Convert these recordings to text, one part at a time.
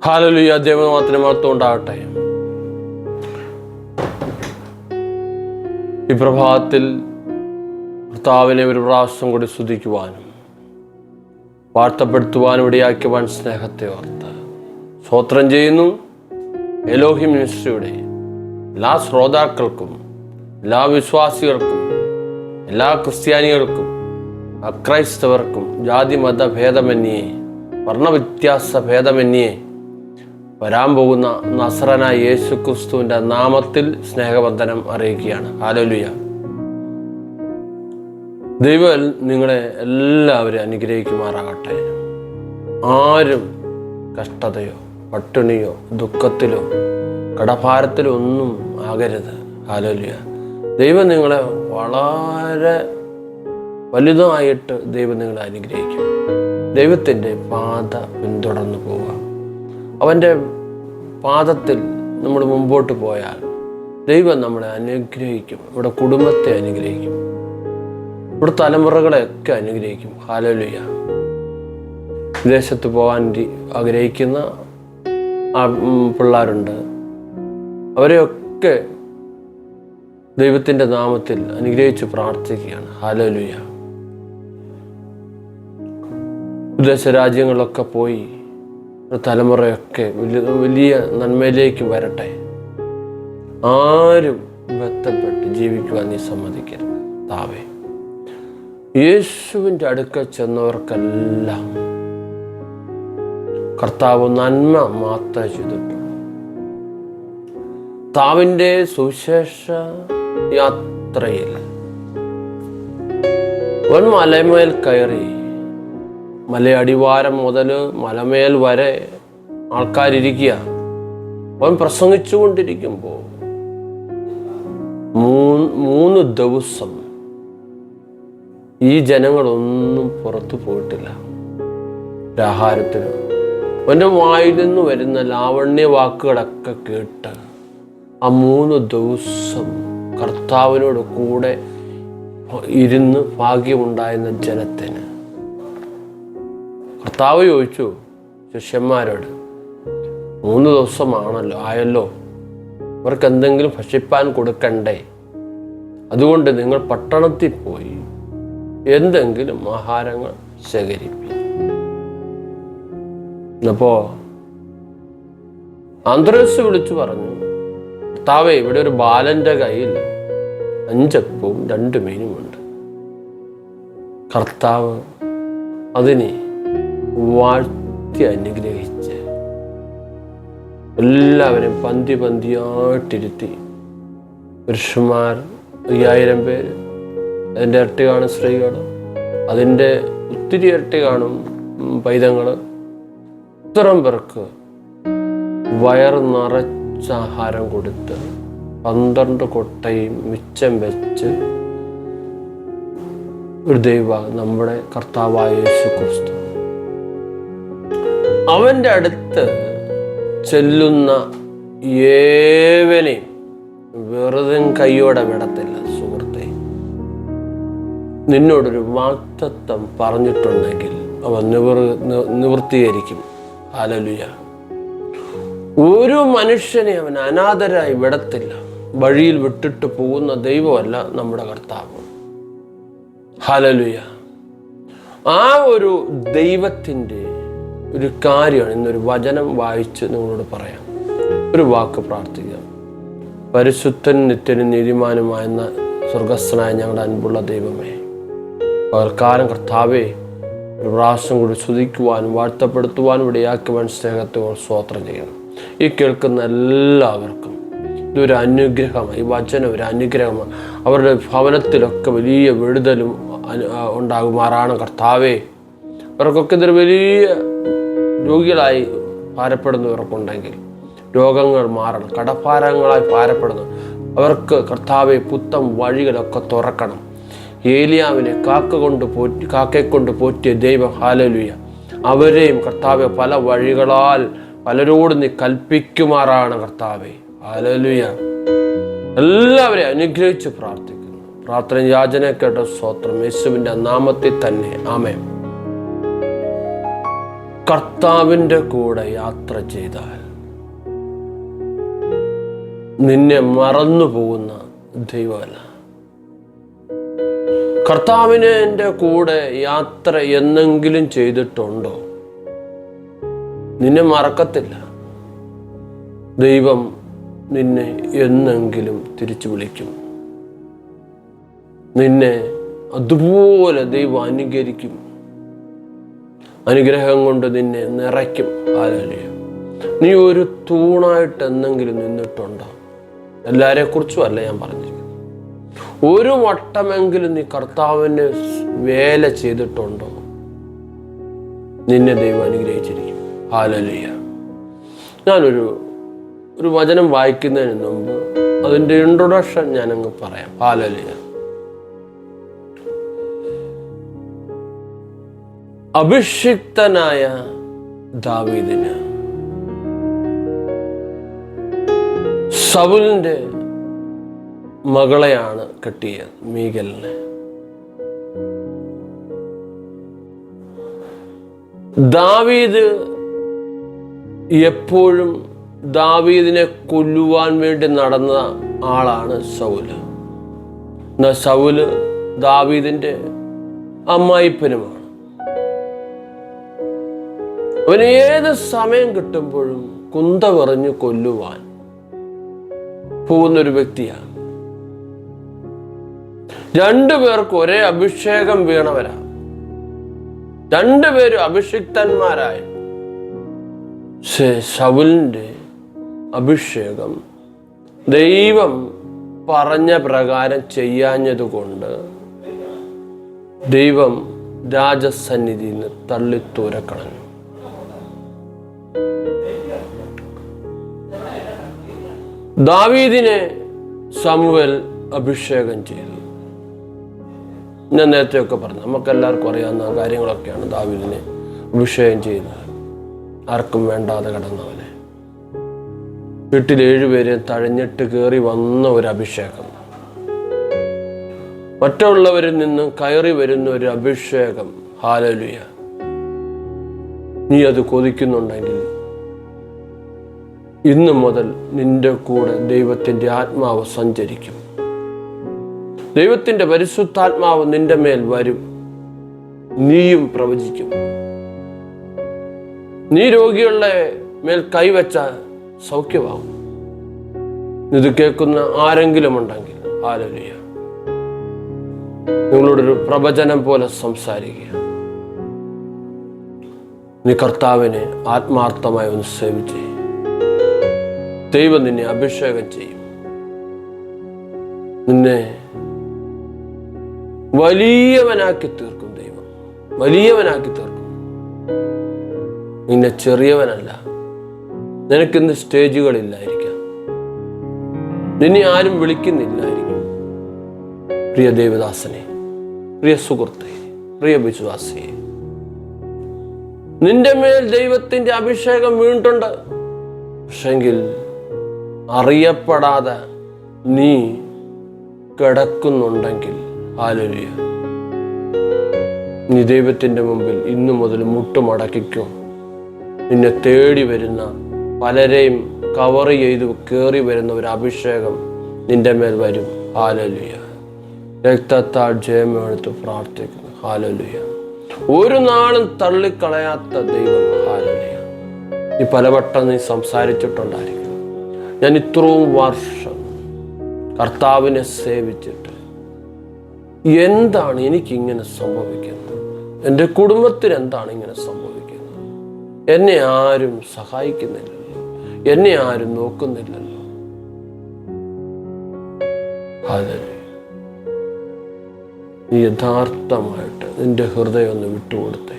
Hallelujah. ദൈവനാമത്തിന് മഹത്വം ഉണ്ടാകട്ടെ. ഈ പ്രഭാതത്തിൽ കർത്താവിനെ ഒരു പ്രാവശ്യം കൂടി സ്തുതിക്കുവാനും വാഴ്ത്തപ്പെടുത്തുവാനും ഇടയാക്കിയവാൻ സ്നേഹത്തെ ഓർത്ത് സ്തോത്രം ചെയ്യുന്നു. എലോഹിം മിനിസ്ട്രിയുടെ എല്ലാ ശ്രോതാക്കൾക്കും, എല്ലാ വിശ്വാസികൾക്കും, എല്ലാ ക്രിസ്ത്യാനികൾക്കും, അക്രൈസ്തവർക്കും, ജാതി മത ഭേദമന്യേ, വർണ്ണവ്യത്യാസ ഭേദമന്യേ വരാൻ പോകുന്ന നസറനായ യേശു ക്രിസ്തുവിൻ്റെ നാമത്തിൽ സ്നേഹവന്ദനം അറിയിക്കുകയാണ്. ഹല്ലേലൂയ. ദൈവം നിങ്ങളെ എല്ലാവരും അനുഗ്രഹിക്കുമാറാകട്ടെ. ആരും കഷ്ടതയോ പട്ടിണിയോ ദുഃഖത്തിലോ കടഭാരത്തിലോ ഒന്നും ആകരുത്. ഹല്ലേലൂയ. ദൈവം നിങ്ങളെ വളരെ വലുതായിട്ട് ദൈവം നിങ്ങളെ അനുഗ്രഹിക്കും. ദൈവത്തിൻ്റെ പാത പിന്തുടർന്നു പോവുക. അവൻ്റെ പാദത്തിൽ നമ്മൾ മുമ്പോട്ട് പോയാൽ ദൈവം നമ്മളെ അനുഗ്രഹിക്കും. ഇവിടെ കുടുംബത്തെ അനുഗ്രഹിക്കും, ഇവിടെ തലമുറകളെയൊക്കെ അനുഗ്രഹിക്കും. ഹല്ലേലൂയ. വിദേശത്ത് പോകാൻ ആഗ്രഹിക്കുന്ന പിള്ളേരുണ്ട്. അവരെയൊക്കെ ദൈവത്തിൻ്റെ നാമത്തിൽ അനുഗ്രഹിച്ച് പ്രാർത്ഥിക്കുകയാണ്. ഹല്ലേലൂയ. വിദേശ രാജ്യങ്ങളിലൊക്കെ പോയി തലമുറയൊക്കെ വലിയ നന്മയിലേക്ക് വരട്ടെ. ആരും ബന്ധപ്പെട്ട് ജീവിക്കുവാൻ നീ സമ്മതിക്കരുത്. താവേ, യേശുവിൻ്റെ അടുക്കൽ ചെന്നവർക്കെല്ലാം കർത്താവ് നന്മ മാത്രമേ ചെയ്തിട്ടുള്ളൂ. താവിൻ്റെ സുവിശേഷ യാത്രയിൽ അവൻ മലമേൽ കയറി, മലയടിവാരം മുതൽ മലമേൽ വരെ ആൾക്കാരിയ്ക്കുക. അവൻ പ്രസംഗിച്ചു കൊണ്ടിരിക്കുമ്പോൾ 3 ദിവസം ഈ ജനങ്ങളൊന്നും പുറത്തു പോയിട്ടില്ല ആഹാരത്തിന്. അവൻ്റെ വായിൽ നിന്ന് വരുന്ന ലാവണ്യ വാക്കുകളൊക്കെ കേട്ട് ആ 3 ദിവസം കർത്താവിനോട് കൂടെ ഇരുന്ന് ഭാഗ്യമുണ്ടായിരുന്ന ജനത്തിന് കർത്താവ് ചോദിച്ചു ശിഷ്യന്മാരോട്, 3 ദിവസമാണല്ലോ ആയല്ലോ, അവർക്ക് എന്തെങ്കിലും ഭക്ഷിപ്പാൻ കൊടുക്കണ്ടേ? അതുകൊണ്ട് നിങ്ങൾ പട്ടണത്തിൽ പോയി എന്തെങ്കിലും ആഹാരങ്ങൾ ശേഖരിപ്പി. അപ്പോ അന്ത്രയോസ് വിളിച്ചു പറഞ്ഞു, കർത്താവേ, ഇവിടെ ഒരു ബാലന്റെ കയ്യിൽ 5 അപ്പവും 2 മീനുമുണ്ട്. കർത്താവ് അതിനെ വാഴ്ത്തി അനുഗ്രഹിച്ച് എല്ലാവരും പന്തിയായിട്ടിരുത്തി. പുരുഷന്മാർ 5000 പേര്, അതിൻ്റെ ഇരട്ടി കാണും സ്ത്രീകൾ, അതിൻ്റെ ഒത്തിരി ഇരട്ടി കാണും പൈതങ്ങൾ. ഇത്രയും പേർക്ക് വയറ് നിറച്ച ആഹാരം കൊടുത്ത് 12 കൊട്ടയും മിച്ചം വെച്ച് ഒരു ദൈവ നമ്മുടെ കർത്താവായ യേശു ക്രിസ്തു അവൻ്റെ അടുത്ത് ചെല്ലുന്ന ഏവനെയും വെറുതെ കൈയോടെ വിടത്തില്ല. സുഹൃത്തെ, നിന്നോടൊരു വാഗ്ദത്തം പറഞ്ഞിട്ടുണ്ടെങ്കിൽ അവൻ നിവൃത്തീകരിക്കും. ഹല്ലേലൂയ. ഒരു മനുഷ്യനെ അവൻ അനാഥരായി വിടത്തില്ല. വഴിയിൽ വിട്ടിട്ട് പോകുന്ന ദൈവമല്ല നമ്മുടെ കർത്താവ്. ഹല്ലേലൂയ. ആ ഒരു ദൈവത്തിൻ്റെ ഒരു കാര്യമാണ് ഇന്നൊരു വചനം വായിച്ച് നിങ്ങളോട് പറയാം. ഒരു വാക്ക് പ്രാർത്ഥിക്കാം. പരിശുദ്ധൻ നിത്യനും നീതിമാനുമായെന്ന സ്വർഗസ്ഥനായ ഞങ്ങളുടെ അൻപുള്ള ദൈവമേ, പകൽക്കാലം കർത്താവേ, ഒരു പ്രാവശ്യം കൂടി സ്തുതിക്കുവാനും വാഴ്ത്തപ്പെടുത്തുവാനും ഇടയാക്കുവാൻ സ്നേഹത്തോട് സ്തോത്രം ചെയ്യണം. ഈ കേൾക്കുന്ന എല്ലാവർക്കും ഇതൊരു അനുഗ്രഹമാണ്. ഈ വചനം ഒരു അനുഗ്രഹമാണ്. അവരുടെ ഭവനത്തിലൊക്കെ വലിയ വിടുതലും ഉണ്ടാകുമാറാണ് കർത്താവേ. അവർക്കൊക്കെ ഇതൊരു വലിയ രോഗികളായി ഭാരപ്പെടുന്നവർക്കുണ്ടെങ്കിൽ രോഗങ്ങൾ മാറണം. കടഭാരങ്ങളായി ഭാരപ്പെടുന്നു അവർക്ക് കർത്താവെ പുത്തൻ വഴികളൊക്കെ തുറക്കണം. ഏലിയാവിനെ കാക്കയെ കൊണ്ട് പോറ്റിയ ദൈവം, ഹല്ലേലൂയ, അവരെയും കർത്താവെ പല വഴികളാൽ പലരോടും നീ കൽപ്പിക്കുമാറാണ് കർത്താവെ. ഹല്ലേലൂയ. എല്ലാവരെയും അനുഗ്രഹിച്ച് പ്രാർത്ഥിക്കുന്നു. പ്രാർത്ഥന യാചന കേട്ട സ്തോത്രം യേശുവിൻ്റെ നാമത്തിൽ തന്നെ. ആമേൻ. കർത്താവിൻ്റെ കൂടെ യാത്ര ചെയ്താൽ നിന്നെ മറന്നു പോകുന്ന ദൈവമല്ല. കർത്താവിൻ്റെ കൂടെ യാത്ര എന്നെങ്കിലും ചെയ്തിട്ടുണ്ടോ? നിന്നെ മറക്കത്തില്ല. ദൈവം നിന്നെ എന്നെങ്കിലും തിരിച്ചു വിളിക്കും. നിന്നെ അതുപോലെ ദൈവം അനുകരിക്കും. അനുഗ്രഹം കൊണ്ട് നിന്നെ നിറയ്ക്കും. ഹല്ലേലൂയ. നീ ഒരു തൂണായിട്ട് എന്നെങ്കിലും നിന്നിട്ടുണ്ടോ? എല്ലാവരെക്കുറിച്ചും അല്ല ഞാൻ പറഞ്ഞിരിക്കുന്നത്. ഒരു വട്ടമെങ്കിലും നീ കർത്താവിന് വേല ചെയ്തിട്ടുണ്ടോ? നിന്നെ ദൈവം അനുഗ്രഹിച്ചിരിക്കും. ഹല്ലേലൂയ. ഞാനൊരു വചനം വായിക്കുന്നതിന് മുമ്പ് അതിൻ്റെ ഇൻട്രൊഡക്ഷൻ ഞാനങ്ങ് പറയാം. ഹല്ലേലൂയ. അഭിഷിക്തനായ ദാവീദിന് സൗലിന്റെ മകളെയാണ് കെട്ടിയത്, മീഖലിനെ. ദാവീദ് എപ്പോഴും ദാവീദിനെ കൊല്ലുവാൻ വേണ്ടി നടന്ന ആളാണ് സൗല്. എന്നാൽ സൗല് ദാവീദിന്റെ അമ്മായിപ്പനുമാണ്. അവന് ഏത് സമയം കിട്ടുമ്പോഴും കുന്ത പറഞ്ഞു കൊല്ലുവാൻ പോകുന്നൊരു വ്യക്തിയാണ്. രണ്ടുപേർക്ക് ഒരേ അഭിഷേകം വീണവരാണ്. രണ്ടുപേരും അഭിഷിക്തന്മാരായ. ശൗലിന്റെ അഭിഷേകം ദൈവം പറഞ്ഞ പ്രകാരം ചെയ്യാഞ്ഞതുകൊണ്ട് ദൈവം രാജസന്നിധിയിൽ നിന്ന് തള്ളിത്തൂരക്കളഞ്ഞു. ദാവീദിനെ ശമൂവേൽ അഭിഷേകം ചെയ്തു. ഞാൻ നേരത്തെയൊക്കെ പറഞ്ഞു, നമുക്കെല്ലാവർക്കും അറിയാവുന്ന കാര്യങ്ങളൊക്കെയാണ്. ദാവീദിനെ അഭിഷേകം ചെയ്യുന്നത്, ആർക്കും വേണ്ടാതെ കിടന്നവനെ, വീട്ടിൽ 7 പേരെ തഴഞ്ഞിട്ട് കയറി വന്ന ഒരു അഭിഷേകം, മറ്റുള്ളവരിൽ നിന്നും കയറി വരുന്ന ഒരു അഭിഷേകം. ഹല്ലേലൂയ. നീ അത് കൊതിക്കുന്നുണ്ടെങ്കിൽ ഇന്നു മുതൽ നിന്റെ കൂടെ ദൈവത്തിൻ്റെ ആത്മാവ് സഞ്ചരിക്കും. ദൈവത്തിൻ്റെ പരിശുദ്ധാത്മാവ് നിന്റെ മേൽ വരും. നീയും പ്രവചിക്കും. നീ രോഗികളുടെ മേൽ കൈവച്ച സൗഖ്യമാവും. ഇത് കേൾക്കുന്ന ആരെങ്കിലും ഉണ്ടെങ്കിൽ ഹല്ലേലൂയ, നിങ്ങളോടൊരു പ്രവചനം പോലെ സംസാരിക്കുക. നീ കർത്താവിനെ ആത്മാർത്ഥമായി ഒന്ന് സേവിച്ച് ദൈവം നിന്നെ അഭിഷേകം ചെയ്യും. നിന്നെ വലിയവനാക്കി തീർക്കും. ദൈവം വലിയവനാക്കി തീർക്കും. നിന്നെ ചെറിയവനല്ല. നിനക്കിന്ന് സ്റ്റേജുകളില്ലായിരിക്കാം. നിന്നെ ആരും വിളിക്കുന്നില്ലായിരിക്കും. പ്രിയ ദേവദാസനെ, പ്രിയ സുഹൃത്തെ, പ്രിയ വിശ്വാസിയെ, നിന്റെ മേൽ ദൈവത്തിന്റെ അഭിഷേകം വീണിട്ടുണ്ട്. പക്ഷെങ്കിൽ അറിയപ്പെടാതെ നീ കിടക്കുന്നുണ്ടെങ്കിൽ ഹല്ലേലൂയ, നീ ദൈവത്തിന്റെ മുമ്പിൽ ഇന്നു മുതൽ മുട്ടുമടക്കിക്കോ. നിന്നെ തേടി വരുന്ന പലരെയും കവർ ചെയ്ത് കയറി വരുന്ന ഒരു അഭിഷേകം നിന്റെ മേൽ വരും. ഹല്ലേലൂയ. രക്തത്താൽ ജയമെടുത്ത് പ്രാർത്ഥിക്കുന്നു. ഹല്ലേലൂയ. ഒരു നാളും തള്ളിക്കളയാത്ത ദൈവം. ഹല്ലേലൂയ. നീ പലവട്ടം നീ സംസാരിച്ചിട്ടുണ്ടായിരിക്കും, ഞാൻ ഇത്രയും വർഷം കർത്താവിനെ സേവിച്ചിട്ട് എന്താണ് എനിക്കിങ്ങനെ സംഭവിക്കുന്നത്? എൻ്റെ കുടുംബത്തിന് എന്താണ് ഇങ്ങനെ സംഭവിക്കുന്നത്? എന്നെ ആരും സഹായിക്കുന്നില്ലല്ലോ, എന്നെ ആരും നോക്കുന്നില്ലല്ലോ. ഹല്ലേലൂയ. നീ യഥാർത്ഥമായിട്ട് നിന്റെ ഹൃദയം ഒന്ന് വിട്ടുകൊടുത്തേ.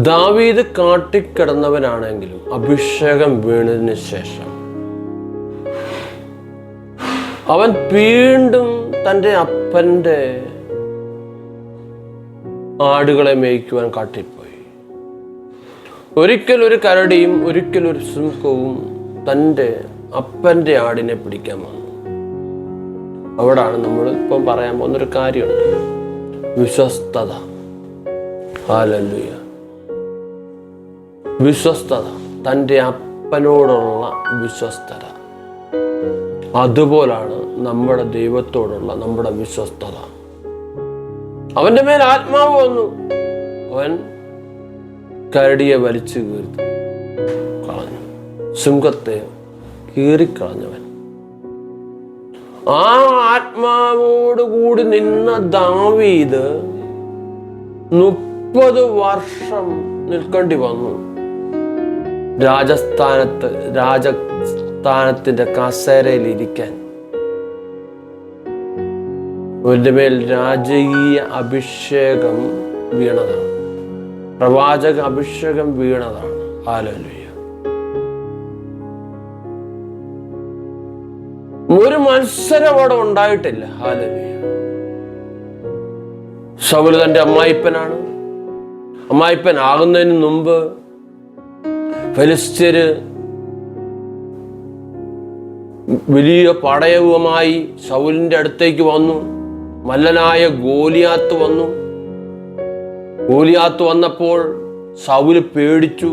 ദാവീദ് കാട്ടിക്കിടന്നവനാണെങ്കിലും അഭിഷേകം വീണതിന് ശേഷം അവൻ വീണ്ടും തൻ്റെ അപ്പൻ്റെ ആടുകളെ മേയ്ക്കുവാൻ കാട്ടിപ്പോയി. ഒരിക്കൽ ഒരു കരടിയും ഒരിക്കൽ ഒരു സിംഹവും തൻ്റെ അപ്പൻ്റെ ആടിനെ പിടിക്കാൻ വന്നു. അവിടാണ് നമ്മൾ ഇപ്പം പറയാൻ പോകുന്നൊരു കാര്യമുണ്ട്, വിശ്വസ്തത. ഹല്ലേലൂയ. വിശ്വസ്തത, തൻ്റെ അപ്പനോടുള്ള വിശ്വസ്തത, അതുപോലാണ് നമ്മുടെ ദൈവത്തോടുള്ള നമ്മുടെ വിശ്വസ്തത. അവന്റെ മേൽ ആത്മാവ് വന്നു, അവൻ കരടിയെ വലിച്ചു കളഞ്ഞു, സിംഹത്തെ കീറിക്കളഞ്ഞവൻ. ആ ആത്മാവോട് കൂടി നിന്ന ദാവീദ് 30 വർഷം നിൽക്കേണ്ടി വന്നു. രാജസ്ഥാനത്തിന്റെ കസേരയിൽ ഇരിക്കാൻ. അവന്റെ മേൽ രാജകീയ അഭിഷേകം വീണതാണ്, പ്രവാചക അഭിഷേകം വീണതാണ്. ഹല്ലേലൂയ. ഒരു മത്സരം അവിടെ ഉണ്ടായിട്ടില്ല. ഹല്ലേലൂയ. ശൗൽ തന്റെ അമ്മായിപ്പൻ ആകുന്നതിന് മുമ്പ് ഫെലിസ്ത്യര് വലിയ പടയവുമായി ശൗലിന്റെ അടുത്തേക്ക് വന്നു. മല്ലനായ ഗോലിയാത്ത് വന്നു. ഗോലിയാത്ത് വന്നപ്പോൾ ശൗല് പേടിച്ചു.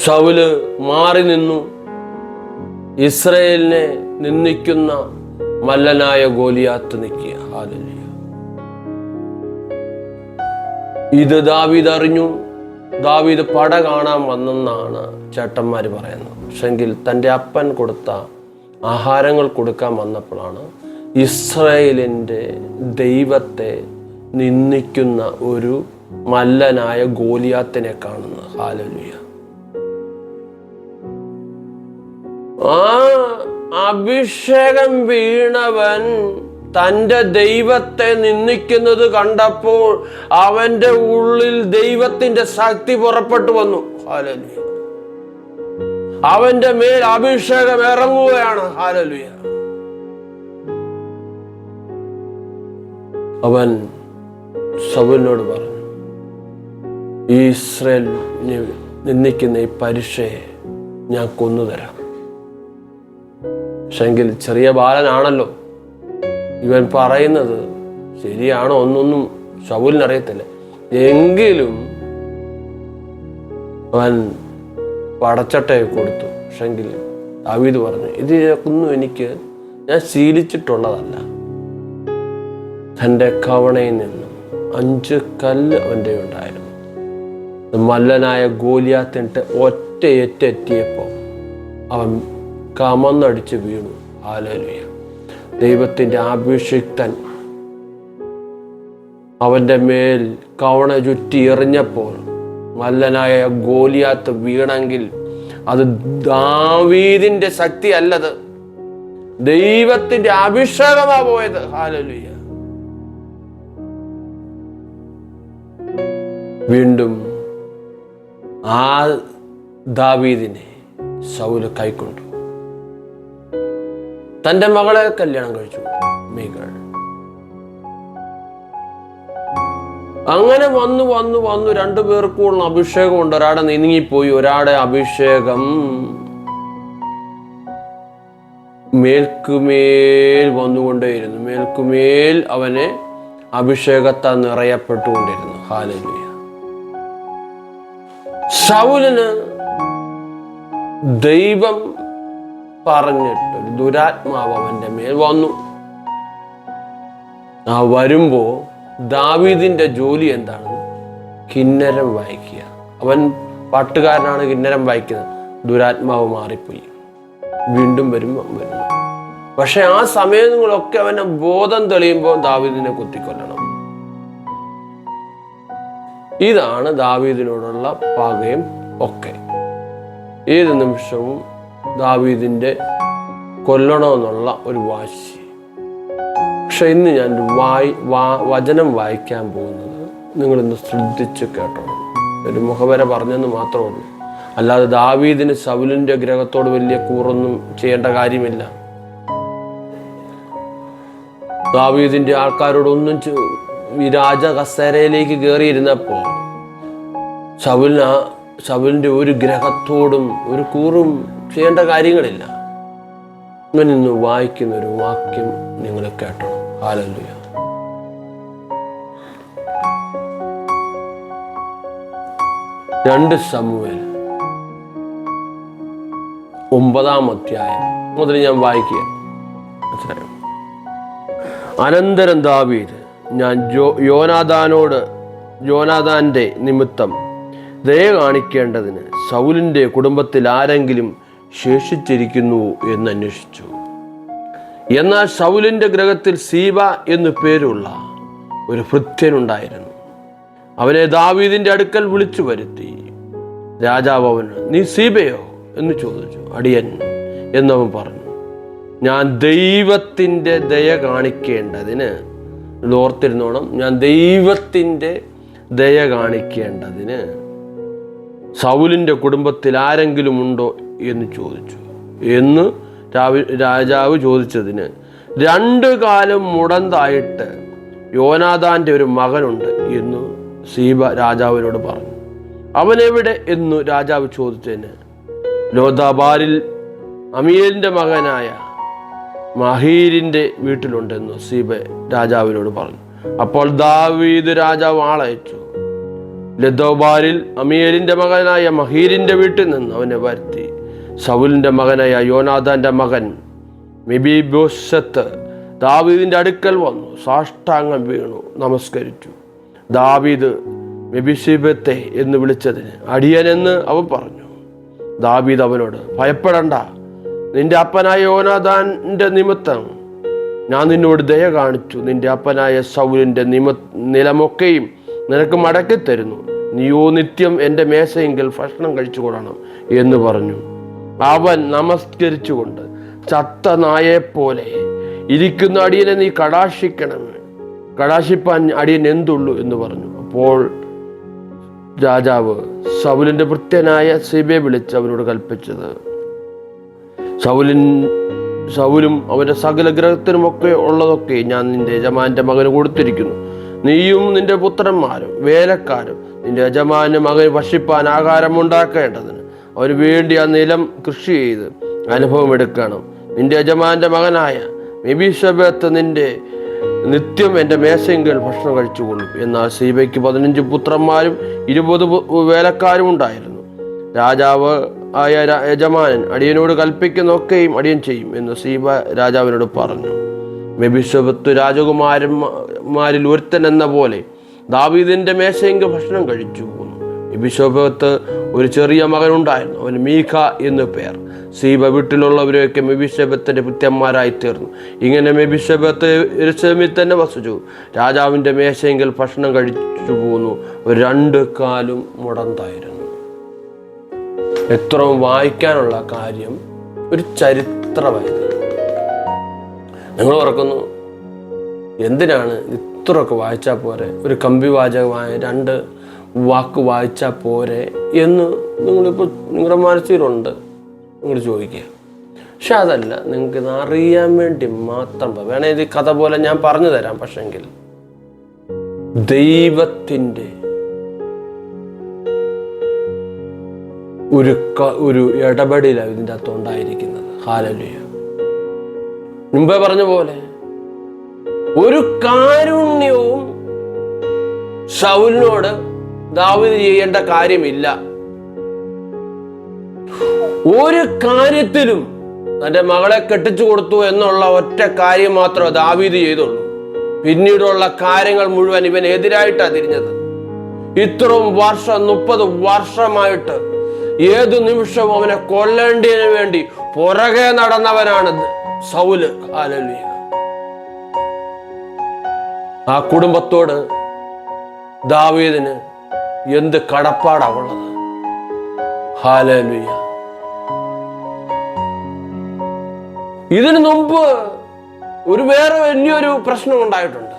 ശൗല് മാറി നിന്നു. ഇസ്രായേലിനെ നിന്ദിക്കുന്ന മല്ലനായ ഗോലിയാത്ത് നിൽക്കുക. ഹല്ലേലൂയ. ഇത് ദാവീദ് അറിഞ്ഞു. ദാവീദ് പട കാണാൻ വന്നെന്നാണ് ചേട്ടന്മാര് പറയുന്നത്. പക്ഷെങ്കിൽ തൻ്റെ അപ്പൻ കൊടുത്ത ആഹാരങ്ങൾ കൊടുക്കാൻ വന്നപ്പോഴാണ് ഇസ്രായേലിൻ്റെ ദൈവത്തെ നിന്ദിക്കുന്ന ഒരു മല്ലനായ ഗോലിയാത്തിനെ കാണുന്നത്. ഹല്ലേലൂയ. ആ അഭിഷേകം വീണവൻ തൻ്റെ ദൈവത്തെ നിന്ദിക്കുന്നത് കണ്ടപ്പോൾ അവന്റെ ഉള്ളിൽ ദൈവത്തിന്റെ ശക്തി പുറപ്പെട്ടു വന്നു. ഹല്ലേലൂയ. അവന്റെ മേൽ അഭിഷേകം ഇറങ്ങുകയാണ്. ഹല്ലേലൂയ. അവൻ ശൗലിനോട് പറഞ്ഞു, ഈ ഇസ്രായേൽ നിന്ദിക്കുന്ന ഈ പരീക്ഷയെ ഞാൻ കൊന്നുതരാം. പക്ഷെങ്കിൽ ചെറിയ ബാലനാണല്ലോ, ഇവൻ പറയുന്നത് ശരിയാണോ ഒന്നൊന്നും ശൗലിനറിയത്തില്ല. എങ്കിലും അവൻ പടച്ചട്ടയെ കൊടുത്തു. പക്ഷെങ്കിൽ ദാവീദ് പറഞ്ഞു, ഇതൊന്നും ഞാൻ ശീലിച്ചിട്ടുള്ളതല്ല. തൻ്റെ കവണയിൽ നിന്നും 5 കല്ല് അവൻ്റെ ഉണ്ടായിരുന്നു. മല്ലനായ ഗോലിയാത്തിട്ട് ഒറ്റയെറ്റെത്തിയപ്പോൾ അവൻ കമന്നടിച്ച് വീണു. ഹല്ലേലൂയ. ദൈവത്തിൻ്റെ അഭിഷിക്തൻ അവൻ്റെ മേൽ കവണ ചുറ്റി എറിഞ്ഞപ്പോൾ മല്ലനായ ഗോലിയാത്ത് വീണെങ്കിൽ അത് ദാവീദിന്റെ ശക്തി അല്ലത്, ദൈവത്തിന്റെ അഭിഷേകമാ പോയത്. ഹല്ലേലൂയ. വീണ്ടും ആ ദാവീദിനെ ശൗല് കൈക്കൊണ്ടു. തന്റെ മകളെ കല്യാണം കഴിച്ചു, മീഖൾ. അങ്ങനെ വന്നു 2 പേർക്കുള്ള അഭിഷേകമുണ്ട്. ഒരാടെ നീങ്ങിപ്പോയി, ഒരാടെ അഭിഷേകം മേൽക്കുമേൽ വന്നുകൊണ്ടേയിരുന്നു. മേൽക്കുമേൽ അവനെ അഭിഷേകത്താൽ നിറയപ്പെട്ടുകൊണ്ടിരുന്നു. ഹല്ലേലൂയ. ശൗലിന് ദൈവം പറഞ്ഞിട്ടൊരു ദുരാത്മാവ് അവന്റെ മേൽ വന്നു. ആ വരുമ്പോ ദാവീദിന്റെ ജോലി എന്താണ്? കിന്നരം വായിക്കുക. അവൻ പാട്ടുകാരനാണ്, കിന്നരം വായിക്കുന്നത്. ദുരാത്മാവ് മാറിപ്പോയി, വീണ്ടും വരുന്നു. പക്ഷെ ആ സമയങ്ങളൊക്കെ അവന്റെ ബോധം തെളിയുമ്പോൾ ദാവീദിനെ കുത്തിക്കൊല്ലണം. ഇതാണ് ദാവീദിനോടുള്ള പകയും ഒക്കെ. ഏത് നിമിഷവും ദാവീദിന്റെ കൊല്ലണമെന്നുള്ള ഒരു വാശി. പക്ഷെ ഇന്ന് ഞാൻ വചനം വായിക്കാൻ പോകുന്നത് നിങ്ങളിന്ന് ശ്രദ്ധിച്ച് കേട്ടോളൂ. ഒരു മുഖവര പറഞ്ഞെന്ന് മാത്രമേ ഉള്ളൂ. അല്ലാതെ ദാവീദിന് ശൗലിന്റെ ഗ്രഹത്തോട് വലിയ കൂറൊന്നും ചെയ്യേണ്ട കാര്യമില്ല. ദാവീദിന്റെ ആൾക്കാരോടൊന്നും ഈ രാജ കസേരയിലേക്ക് കയറിയിരുന്നപ്പോൾ ശൗലിന്റെ ഒരു ഗ്രഹത്തോടും ഒരു കൂറും ചെയ്യേണ്ട കാര്യങ്ങളില്ല. ഞാൻ ഇന്ന് വായിക്കുന്ന ഒരു വാക്യം നിങ്ങൾ കേട്ടോ. ഹല്ലേലൂയ. 2 ശമൂവേൽ 9 അധ്യായം മുതൽ ഞാൻ വായിക്കുക. അനന്തരം ദാവീദ്, ഞാൻ യോനാഥാന്റെ നിമിത്തം ദയ കാണിക്കേണ്ടതിന് സൗലിന്റെ കുടുംബത്തിൽ ആരെങ്കിലും ശേഷിച്ചിരിക്കുന്നു എന്ന് അന്വേഷിച്ചു. എന്നാൽ സൗലിന്റെ ഗൃഹത്തിൽ സീബ എന്നു പേരുള്ള ഒരു ഭൃത്യനുണ്ടായിരുന്നു. അവനെ ദാവീദിന്റെ അടുക്കൽ വിളിച്ചു വരുത്തി. രാജാവ് അവന്, നീ സീബയോ എന്ന് ചോദിച്ചു. അടിയൻ എന്നവൻ പറഞ്ഞു, ഞാൻ ദൈവത്തിൻ്റെ ദയ കാണിക്കേണ്ടതിന്, ഓർത്തിരുന്നോണം, ഞാൻ ദൈവത്തിൻ്റെ ദയ കാണിക്കേണ്ടതിന് സൗലിൻ്റെ കുടുംബത്തിൽ ആരെങ്കിലും ഉണ്ടോ എന്ന് ചോദിച്ചു. എന്ന് രാജാവ് ചോദിച്ചതിന്, 2 കാലം മുടന്തായിട്ട് യോനാഥാന്റെ ഒരു മകനുണ്ട് എന്ന് സീബ രാജാവിനോട് പറഞ്ഞു. അവനെവിടെ എന്ന് രാജാവ് ചോദിച്ചതിന്, ലോദാബാരിൽ അമീയേലിന്റെ മകനായ മഹീരിന്റെ വീട്ടിലുണ്ടെന്ന് സീബ രാജാവിനോട് പറഞ്ഞു. അപ്പോൾ ദാവീദ് രാജാവ് ആളയച്ചു. ലദോബാരിൽ അമീയേലിന്റെ മകനായ മഹീരിന്റെ വീട്ടിൽ നിന്ന് അവനെ വരുത്തി. സൗലിന്റെ മകനായ യോനാഥാന്റെ മകൻ മെഫീബോശത്ത് ദാവീദിന്റെ അടുക്കൽ വന്നു, സാഷ്ടാംഗം വീണു നമസ്കരിച്ചു. ദാവീദ് മെഫീബോശത്തെ എന്ന് വിളിച്ചതിന് അടിയനെന്ന് അവൻ പറഞ്ഞു. ദാവീദ് അവനോട്, ഭയപ്പെടണ്ട, നിന്റെ അപ്പനായ യോനാഥാന്റെ നിമിത്തം ഞാൻ നിന്നോട് ദയ കാണിച്ചു. നിന്റെ അപ്പനായ സൗലിന്റെ നിലമൊക്കെയും നിനക്ക് മടക്കി തരുന്നു. നീയോ നിത്യം എൻ്റെ മേശയെങ്കിൽ ഭക്ഷണം കഴിച്ചു കൊള്ളണം എന്ന് പറഞ്ഞു. അവൻ നമസ്കരിച്ചുകൊണ്ട്, ചത്ത നായെപ്പോലെ ഇരിക്കുന്ന അടിയനെ നീ കടാശിപ്പാൻ അടിയൻ എന്തുള്ളൂ എന്ന് പറഞ്ഞു. അപ്പോൾ രാജാവ് സൗലിന്റെ ഭൃത്യനായ സീബയെ വിളിച്ച് അവനോട് കൽപ്പിച്ചത്, സൗലും അവന്റെ സകല ഗ്രഹത്തിനുമൊക്കെ ഉള്ളതൊക്കെ ഞാൻ നിന്റെ യജമാന്റെ മകന് കൊടുത്തിരിക്കുന്നു. നീയും നിന്റെ പുത്രന്മാരും വേലക്കാരും നിന്റെ യജമാന്റെ മകന് ഭക്ഷിപ്പാൻ ആഹാരം ഉണ്ടാക്കേണ്ടതിന് അവന് വേണ്ടി ആ നിലം കൃഷി ചെയ്ത് അനുഭവം എടുക്കണം. നിന്റെ യജമാന്റെ മകനായ മെഫീബോശത്ത് നിന്റെ നിത്യം എൻ്റെ മേശയെങ്കിൽ ഭക്ഷണം കഴിച്ചുകൊള്ളും. എന്നാൽ സീബയ്ക്ക് 15 പുത്രന്മാരും 20 വേലക്കാരും ഉണ്ടായിരുന്നു. രാജാവ് ആയ യജമാനൻ അടിയനോട് കൽപ്പിക്കുന്നൊക്കെയും അടിയൻ ചെയ്യും എന്ന് സീബ രാജാവിനോട് പറഞ്ഞു. മെഫീബോശത്ത് രാജകുമാരന്മാരിൽ ഒരുത്തൻ എന്ന പോലെ ദാവീദിന്റെ മേശയെങ്കിൽ ഭക്ഷണം കഴിച്ചു പോന്നു. മെഫീബോശത്ത് ഒരു ചെറിയ മകനുണ്ടായിരുന്നു, അവന് മീഖ എന്നു പേർ. സീബ വീട്ടിലുള്ളവരെയൊക്കെ മെഫീബോശത്തിന്റെ ഭൃത്യന്മാരായി തീർന്നു. ഇങ്ങനെ മെഫീബോശത്ത് യെരൂശലേമിൽ തന്നെ വസിച്ചു. രാജാവിന്റെ മേശയെങ്കിൽ ഭക്ഷണം കഴിച്ചു പോന്നു. 2 കാലും മുടന്തായിരുന്നു. എത്രയും വായിക്കാനുള്ള കാര്യം ഒരു ചരിത്രമായിരുന്നു. നിങ്ങൾ ഓർക്കുന്നു, എന്തിനാണ് ഇത്രയൊക്കെ വായിച്ചാൽ പോരെ, ഒരു കമ്പിവാചകമായ 2 വാക്ക് വായിച്ചാൽ പോരെ എന്ന് നിങ്ങളിപ്പോൾ നിങ്ങളുടെ മനസ്സിലുണ്ട്, നിങ്ങൾ ചോദിക്കുക. പക്ഷെ അതല്ല, നിങ്ങൾക്ക് ഇത് അറിയാൻ വേണ്ടി മാത്രം വേണേ ഇത് കഥ പോലെ ഞാൻ പറഞ്ഞു തരാം. പക്ഷെങ്കിൽ ദൈവത്തിൻ്റെ ഒരു ഇടപെടലാണ് ഇതിൻ്റെ അകത്ത് ഉണ്ടായിരിക്കുന്നത്. ഹല്ലേലൂയ. മുമ്പേ പറഞ്ഞ പോലെ ഒരു കാരുണ്യവും ശൗലിനോട് ദാവീദ് ചെയ്യേണ്ട കാര്യമില്ല. ഒരു കാര്യത്തിലും തൻ്റെ മകളെ കെട്ടിച്ചു കൊടുത്തു എന്നുള്ള ഒറ്റ കാര്യം മാത്രമേ ദാവീദ് ചെയ്തുള്ളൂ. പിന്നീടുള്ള കാര്യങ്ങൾ മുഴുവൻ ഇവനെതിരായിട്ടാണ് തിരിഞ്ഞത്. ഇത്രയും വർഷം 30 വർഷമായിട്ട് ഏതു നിമിഷവും അവനെ കൊല്ലേണ്ടതിന് വേണ്ടി പുറകെ നടന്നവനാണ് സൗല്. ഹല്ലേലൂയ. ആ കുടുംബത്തോട് ദാവീദിന് എന്ത് കടപ്പാടാ ഉള്ളത്. ഹല്ലേലൂയ. ഇതിനു മുമ്പ് വേറെ വലിയൊരു പ്രശ്നം ഉണ്ടായിട്ടുണ്ട്.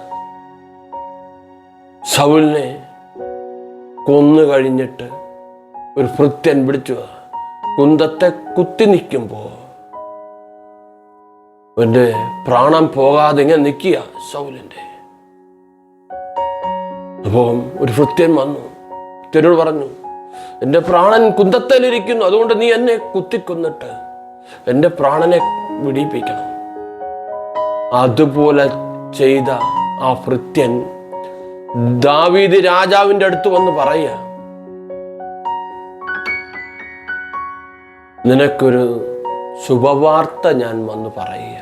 സൗലിനെ കൊന്നു കഴിഞ്ഞിട്ട് ഒരു ഭൃത്യൻ പിടിച്ചു കുന്തത്തെ കുത്തി നിൽക്കുമ്പോ അവന്റെ പ്രാണം പോകാതെ ഇങ്ങനെ നിൽക്കുക സൗലിന്റെ. അപ്പം ഒരു ഭൃത്യൻ വന്നു, ഭൃത്യനോട് പറഞ്ഞു, എൻ്റെ പ്രാണൻ കുന്തത്തേലിരിക്കുന്നു, അതുകൊണ്ട് നീ എന്നെ കുത്തിക്കൊന്നിട്ട് എൻ്റെ പ്രാണനെ വിടിയിപ്പിക്കണം. അതുപോലെ ചെയ്ത ആ ഭൃത്യൻ ദാവീദ് രാജാവിൻ്റെ അടുത്ത് വന്ന് പറയുക, നിനക്കൊരു ശുഭവാർത്ത ഞാൻ വന്ന് പറയുക.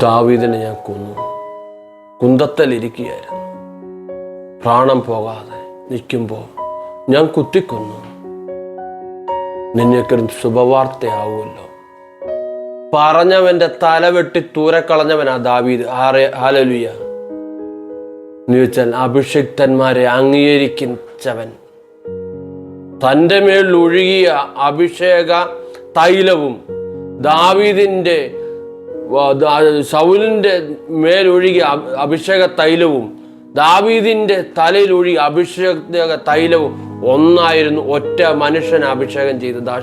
ദാവീദിനെ ഞാൻ കൊന്നു, കുന്തത്തലിരിക്കുകയായിരുന്നു. പ്രാണം പോകാതെ നിൽക്കുമ്പോൾ ഞാൻ കുത്തിക്കൊന്നു. നിന്നെക്കൊരു ശുഭവാർത്തയാവുമല്ലോ. പറഞ്ഞവന്റെ തല വെട്ടി തൂരക്കളഞ്ഞവനാ ദാവീദ്. ഹല്ലേലൂയ എന്ന് വെച്ചാൽ അഭിഷിക്തന്മാരെ അംഗീകരിച്ചവൻ. തൻ്റെ മേൽ ഒഴുകിയ അഭിഷേക തൈലവും ദാവീദിന്റെ ശൗലിന്റെ മേലൊഴുകിയ അഭിഷേക തൈലവും ദാവീദിന്റെ തലയിൽ ഒഴുകിയ അഭിഷേക തൈലവും ഒന്നായിരുന്നു. ഒറ്റ മനുഷ്യനെ അഭിഷേകം ചെയ്തത് ആ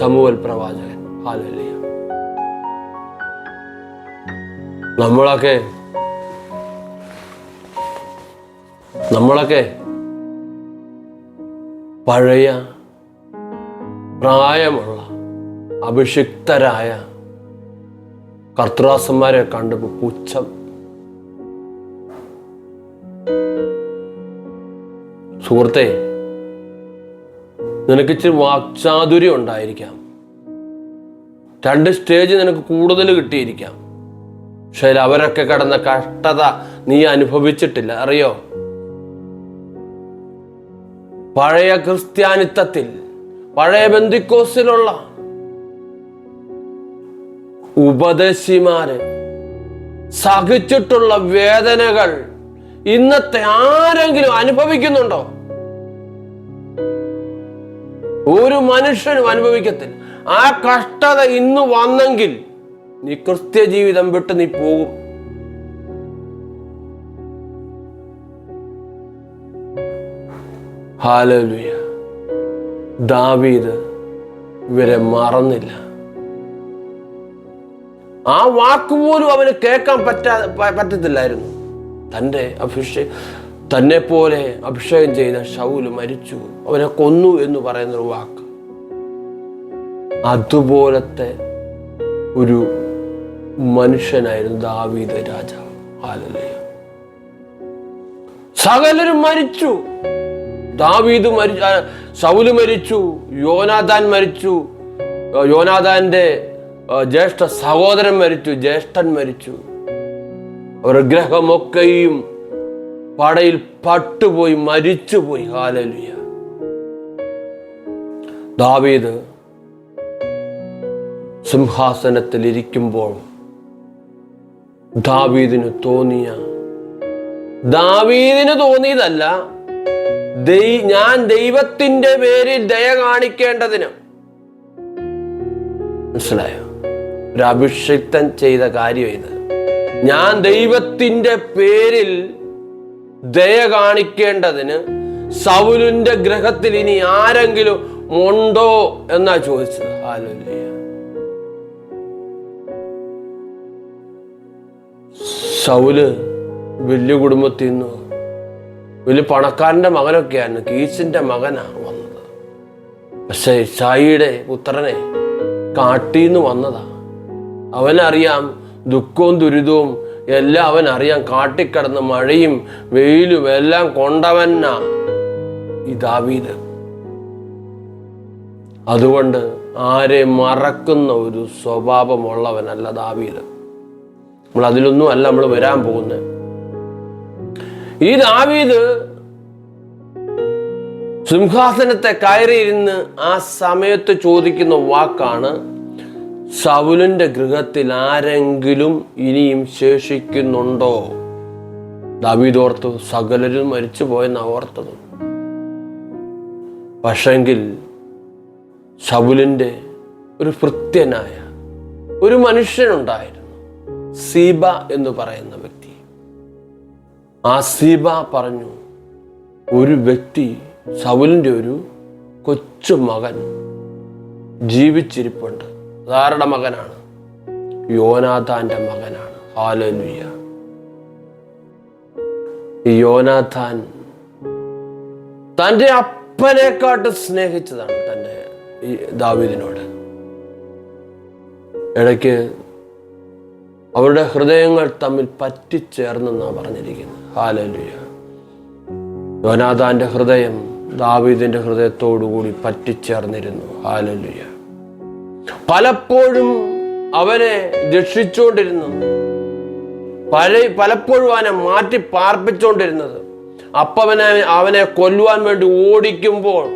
ശമൂവേൽ പ്രവാചകൻ. ഹല്ലേലൂയ. നമ്മളൊക്കെ പഴയ പ്രായമുള്ള അഭിഷിക്തരായ കർത്തൃദാസന്മാരെ കണ്ടപ്പോൾ പുച്ഛം. സുഹൃത്തെ, നിനക്കിച്ചിരി വാക്ചാതുര്യം ഉണ്ടായിരിക്കാം, 2 സ്റ്റേജ് നിനക്ക് കൂടുതൽ കിട്ടിയിരിക്കാം. പക്ഷേ അവരൊക്കെ കടന്ന കഷ്ടത നീ അനുഭവിച്ചിട്ടില്ല. അറിയോ? പഴയ ക്രിസ്ത്യാനിത്വത്തിൽ, പഴയ ബെന്തിക്കോസിലുള്ള ഉപദേശിമാര് സഹിച്ചിട്ടുള്ള വേദനകൾ ഇന്നത്തെ ആരെങ്കിലും അനുഭവിക്കുന്നുണ്ടോ? ഒരു മനുഷ്യനും അനുഭവിക്കത്തില്ല. ആ കഷ്ടത ഇന്ന് വന്നെങ്കിൽ നീ ക്രിസ്ത്യ ജീവിതം വിട്ട് നീ പോകും. ഹല്ലേലൂയ. ദാവീദ് ഇവരെ മറന്നില്ല. ആ വാക്കുപോലും അവന് കേൾക്കാൻ പറ്റത്തില്ലായിരുന്നു. തന്നെ പോലെ അഭിഷേകം ചെയ്ത ശൗല് മരിച്ചു, അവനെ കൊന്നു എന്ന് പറയുന്നൊരു വാക്ക്. അതുപോലത്തെ ഒരു മനുഷ്യനായിരുന്നു ദാവീദ് രാജാവ്. ഹല്ലേലൂയ. സകലരും മരിച്ചു. ദാവീദ് മരിച്ചു, ശൗല് മരിച്ചു, യോനാഥാൻ മരിച്ചു, യോനാഥാന്റെ ജ്യേഷ്ഠ സഹോദരൻ മരിച്ചു, ജ്യേഷ്ഠൻ മരിച്ചു. അവരുടെ ഗ്രഹമൊക്കെയും പടയിൽ പട്ടുപോയി, മരിച്ചുപോയി. ഹല്ലേലൂയ. ദാവീദ് സിംഹാസനത്തിൽ ഇരിക്കുമ്പോൾ ദാവീദിന് തോന്നിയതല്ല, ഞാൻ ദൈവത്തിന്റെ പേരിൽ ദയ കാണിക്കേണ്ടതിന്. മനസ്സിലായോ? ഒരു അഭിഷിക്തൻ ചെയ്ത കാര്യം ഇത്. ഞാൻ ദൈവത്തിന്റെ പേരിൽ ദയ കാണിക്കേണ്ടതിന് ശൗലിന്റെ ഗ്രഹത്തിൽ ഇനി ആരെങ്കിലും ഉണ്ടോ എന്നാ ചോദിച്ചത്. ഹല്ലേലൂയ. ശൗല് വലിയ കുടുംബത്തിൽ നിന്ന്, വലിയ പണക്കാരന്റെ മകനൊക്കെയാണ്, കീശിന്റെ മകനാ വന്നത്. പക്ഷെ ഷായിയുടെ പുത്രനെ കാട്ടീന്ന് വന്നതാ. അവനറിയാം ദുഃഖവും ദുരിതവും എല്ലാം അവനറിയാം. കാട്ടിക്കിടന്ന് മഴയും വെയിലും എല്ലാം കൊണ്ടവനാ ഈ ദാവീദ്. അതുകൊണ്ട് ആരെ മറക്കുന്ന ഒരു സ്വഭാവമുള്ളവനല്ല ദാവീദ്. നമ്മൾ അതിലൊന്നും അല്ല നമ്മൾ വരാൻ പോകുന്നത്. ഈ ദാവീദ് സിംഹാസനത്തെ കയറിയിരുന്ന് ആ സമയത്ത് ചോദിക്കുന്ന വാക്കാണ്, ശൗലിന്റെ ഗൃഹത്തിൽ ആരെങ്കിലും ഇനിയും ശേഷിക്കുന്നുണ്ടോ? ദാവീദ് ഓർത്തു സകലരും മരിച്ചു പോയെന്നാ ഓർത്തത്. പക്ഷെങ്കിൽ ശൗലിന്റെ ഒരു ഭൃത്യനായ ഒരു മനുഷ്യനുണ്ടായിരുന്നു, സീബ എന്ന് പറയുന്ന വ്യക്തി. ആ സീബ പറഞ്ഞു, ഒരു വ്യക്തി, ശൗലിന്റെ ഒരു കൊച്ചു മകൻ ജീവിച്ചിരിപ്പുണ്ട്. ആരുടെ മകനാണ്? യോനാഥാന്റെ മകനാണ്. ഹല്ലേലൂയ. ഈ യോനാഥാൻ തൻ്റെ അപ്പനെക്കാട്ട് സ്നേഹിച്ചതാണ് തൻ്റെ ഈ ദാവീദിനോട്. ഇടയ്ക്ക് അവരുടെ ഹൃദയങ്ങൾ തമ്മിൽ പറ്റിച്ചേർന്നെന്നാണ് പറഞ്ഞിരിക്കുന്നത്. ഹല്ലേലൂയ. യോനാഥാന്റെ ഹൃദയം ദാവീദിന്റെ ഹൃദയത്തോടുകൂടി പറ്റിച്ചേർന്നിരുന്നു. ഹല്ലേലൂയ. പലപ്പോഴും അവനെ രക്ഷിച്ചുകൊണ്ടിരുന്നു, പലപ്പോഴും അവനെ മാറ്റി പാർപ്പിച്ചുകൊണ്ടിരുന്നത്. അവനെ കൊല്ലുവാൻ വേണ്ടി ഓടിക്കുമ്പോൾ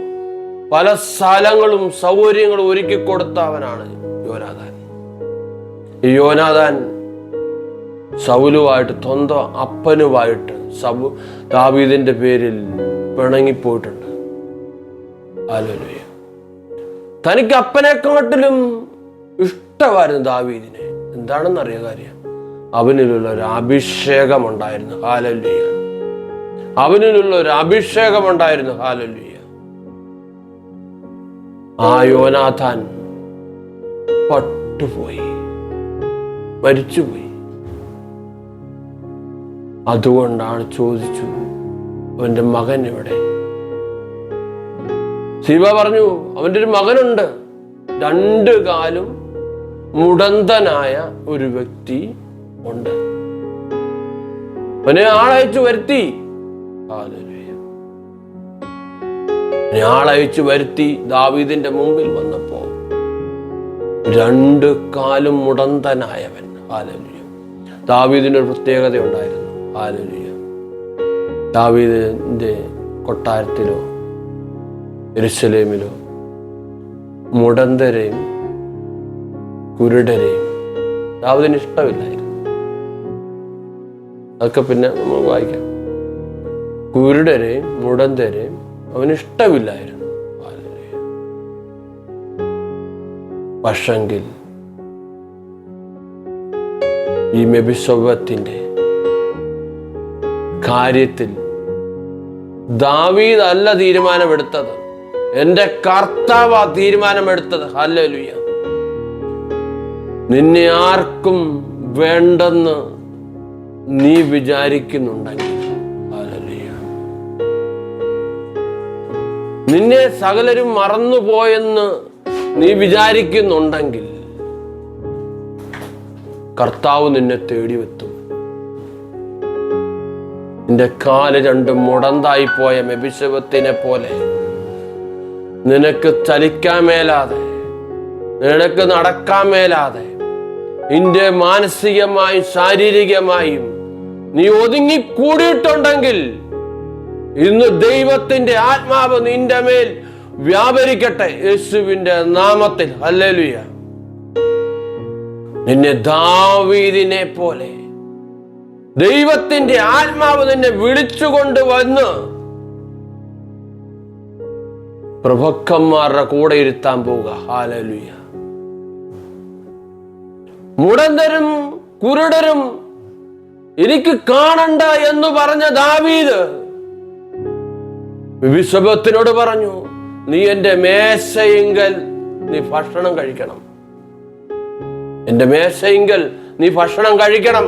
പല സ്ഥലങ്ങളും സൗകര്യങ്ങളും ഒരുക്കി കൊടുത്ത അവനാണ് യോനാഥാൻ. ഈ യോനാഥാൻ സൗലുമായിട്ട് സ്വന്തം അപ്പനുമായിട്ട് ദാവീദിന്റെ പേരിൽ പിണങ്ങിപ്പോയിട്ടുണ്ട്. ഹല്ലേലൂയ. തനിക്ക് അപ്പനെക്കാട്ടിലും ഇഷ്ടമായിരുന്നു ദാവീദിനെ. എന്താണെന്നറിയ കാര്യം, അവനിലുള്ള ഒരു അഭിഷേകമുണ്ടായിരുന്നു. ഹല്ലേലൂയ. അവനിലുള്ള ഒരു അഭിഷേകമുണ്ടായിരുന്നു. ഹല്ലേലൂയ. ആ യോനാഥാൻ പട്ടുപോയി, മരിച്ചുപോയി. അതുകൊണ്ടാണ് ചോദിച്ചു, അവന്റെ മകൻ എവിടെ? സീബ പറഞ്ഞു, അവന്റെ ഒരു മകനുണ്ട്, 2 കാലും മുടന്തനായ ഒരു വ്യക്തി ഉണ്ട്. അവനെ ആളയച്ചു വരുത്തി. ആളയച്ചു വരുത്തി ദാവീദിന്റെ മുമ്പിൽ വന്നപ്പോ 2 കാലും മുടന്തനായവൻ. ഹല്ലേലൂയ. ദാവീദിന് ഒരു പ്രത്യേകത ഉണ്ടായിരുന്നു. ഹല്ലേലൂയ. ദാവീദിന്റെ കൊട്ടാരത്തിലോ യെരൂശലേമിലോ മുടന്തരെയും കുരുടരെയും ദാവീദിന് ഇഷ്ടമില്ലായിരുന്നു. അതൊക്കെ പിന്നെ നമ്മൾ വായിക്കാം. കുരുടരെയും മുടന്തരെയും അവന് ഇഷ്ടമില്ലായിരുന്നു. പക്ഷെങ്കിൽ ഈ മെഫിബോശത്തിന്റെ കാര്യത്തിൽ ദാവീദ് അല്ല തീരുമാനമെടുത്തത്, എന്റെ കർത്താവാ തീരുമാനമെടുത്തത്. ഹല്ലേലൂയ. നിന്നെ ആർക്കും വേണ്ടെന്ന് നീ വിചാരിക്കുന്നുണ്ടെങ്കിൽ, ഹല്ലേലൂയ, നിന്നെ സകലരും മറന്നുപോയെന്ന് നീ വിചാരിക്കുന്നുണ്ടെങ്കിൽ കർത്താവ് നിന്നെ തേടിവെത്തും. നിന്റെ കാല് 2 മുടന്തായി പോയ മെഫിബോശത്തിനെ പോലെ നിനക്ക് ചലിക്കാൻ മേലാതെ, നിനക്ക് നടക്കാൻ മേലാതെ, നിന്റെ മാനസികമായും ശാരീരികമായും നീ ഒതുങ്ങിക്കൂടിയിട്ടുണ്ടെങ്കിൽ ഇന്ന് ദൈവത്തിന്റെ ആത്മാവ് നിന്റെ മേൽ വ്യാപരിക്കട്ടെ, യേശുവിന്റെ നാമത്തിൽ. ഹല്ലേലൂയ. നിന്നെ ദാവീദിനെ പോലെ ദൈവത്തിന്റെ ആത്മാവ് നിന്നെ വിളിച്ചുകൊണ്ട് വന്ന് പ്രഭുക്കന്മാരുടെ കൂടെ ഇരുത്താൻ പോവുക. ഹല്ലേലൂയ. മുടന്തരും കുരുടരും എനിക്ക് കാണണ്ട എന്ന് പറഞ്ഞ ദാവീദ് മെഫിബോശത്തിനോട് പറഞ്ഞു, നീ എന്റെ മേശയിങ്കൽ നീ ഭക്ഷണം കഴിക്കണം, എന്റെ മേശയിങ്കൽ നീ ഭക്ഷണം കഴിക്കണം.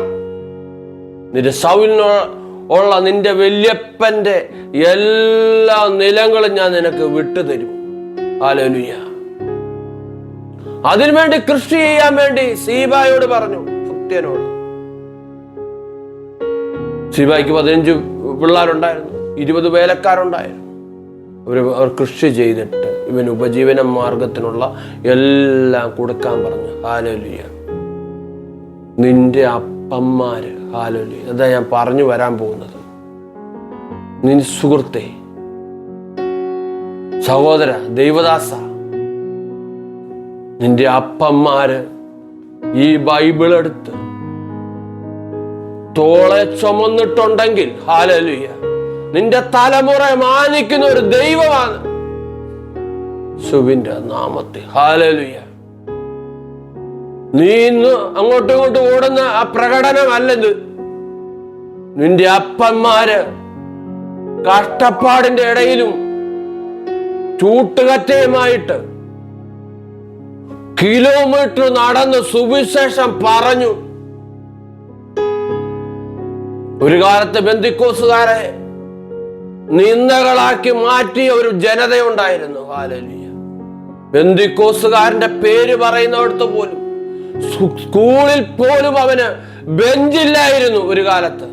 നിന്റെ സൗലിനുള്ള നിന്റെ വല്യപ്പന്റെ എല്ലാ നിലങ്ങളും ഞാൻ നിനക്ക് വിട്ടുതരും. ഹല്ലേലൂയ. അതിനുവേണ്ടി കൃഷി ചെയ്യാൻ വേണ്ടി സീബായോട് പറഞ്ഞു, ഭൃത്യനോട്. സീബായ്ക്ക് 15 പിള്ളേരുണ്ടായിരുന്നു, 20 വേലക്കാരുണ്ടായിരുന്നു. അവർ കൃഷി ചെയ്തിട്ട് ഇവന് ഉപജീവന മാർഗത്തിനുള്ള എല്ലാം കൊടുക്കാൻ പറഞ്ഞു. ഹല്ലേലൂയ. നിന്റെ അപ്പന്മാര്, ഹല്ലേലൂയ, അതാ ഞാൻ പറഞ്ഞു വരാൻ പോകുന്നത്. നിന്റെ സുഹൃത്തെ, സഹോദര, ദൈവദാസ, നിന്റെ അപ്പന്മാര് ഈ ബൈബിൾ എടുത്ത് തോളെ ചുമന്നിട്ടുണ്ടെങ്കിൽ, ഹല്ലേലൂയ, നിന്റെ തലമുറ മാനിക്കുന്ന ഒരു ദൈവമാണ് യേശുവിന്റെ നാമത്തിൽ. ഹല്ലേലൂയ. നീ ഇന്ന് അങ്ങോട്ടും ഇങ്ങോട്ടും ഓടുന്ന ആ പ്രകടനമല്ലത്. നിന്റെ അപ്പന്മാര് കഷ്ടപ്പാടിന്റെ ഇടയിലും ചൂട്ടുകറ്റയുമായിട്ട് കിലോമീറ്റർ നടന്ന് സുവിശേഷം പറഞ്ഞു. ഒരു കാലത്ത് ബെന്തിക്കോസുകാരെ നിന്ദകളാക്കി മാറ്റിയ ഒരു ജനതയുണ്ടായിരുന്നു. ഹല്ലേലൂയ. ബെന്തിക്കോസുകാരന്റെ പേര് പറയുന്നിടത്ത് പോലും, സ്കൂളിൽ പോലും അവന് ബെഞ്ചില്ലായിരുന്നു ഒരു കാലത്ത്.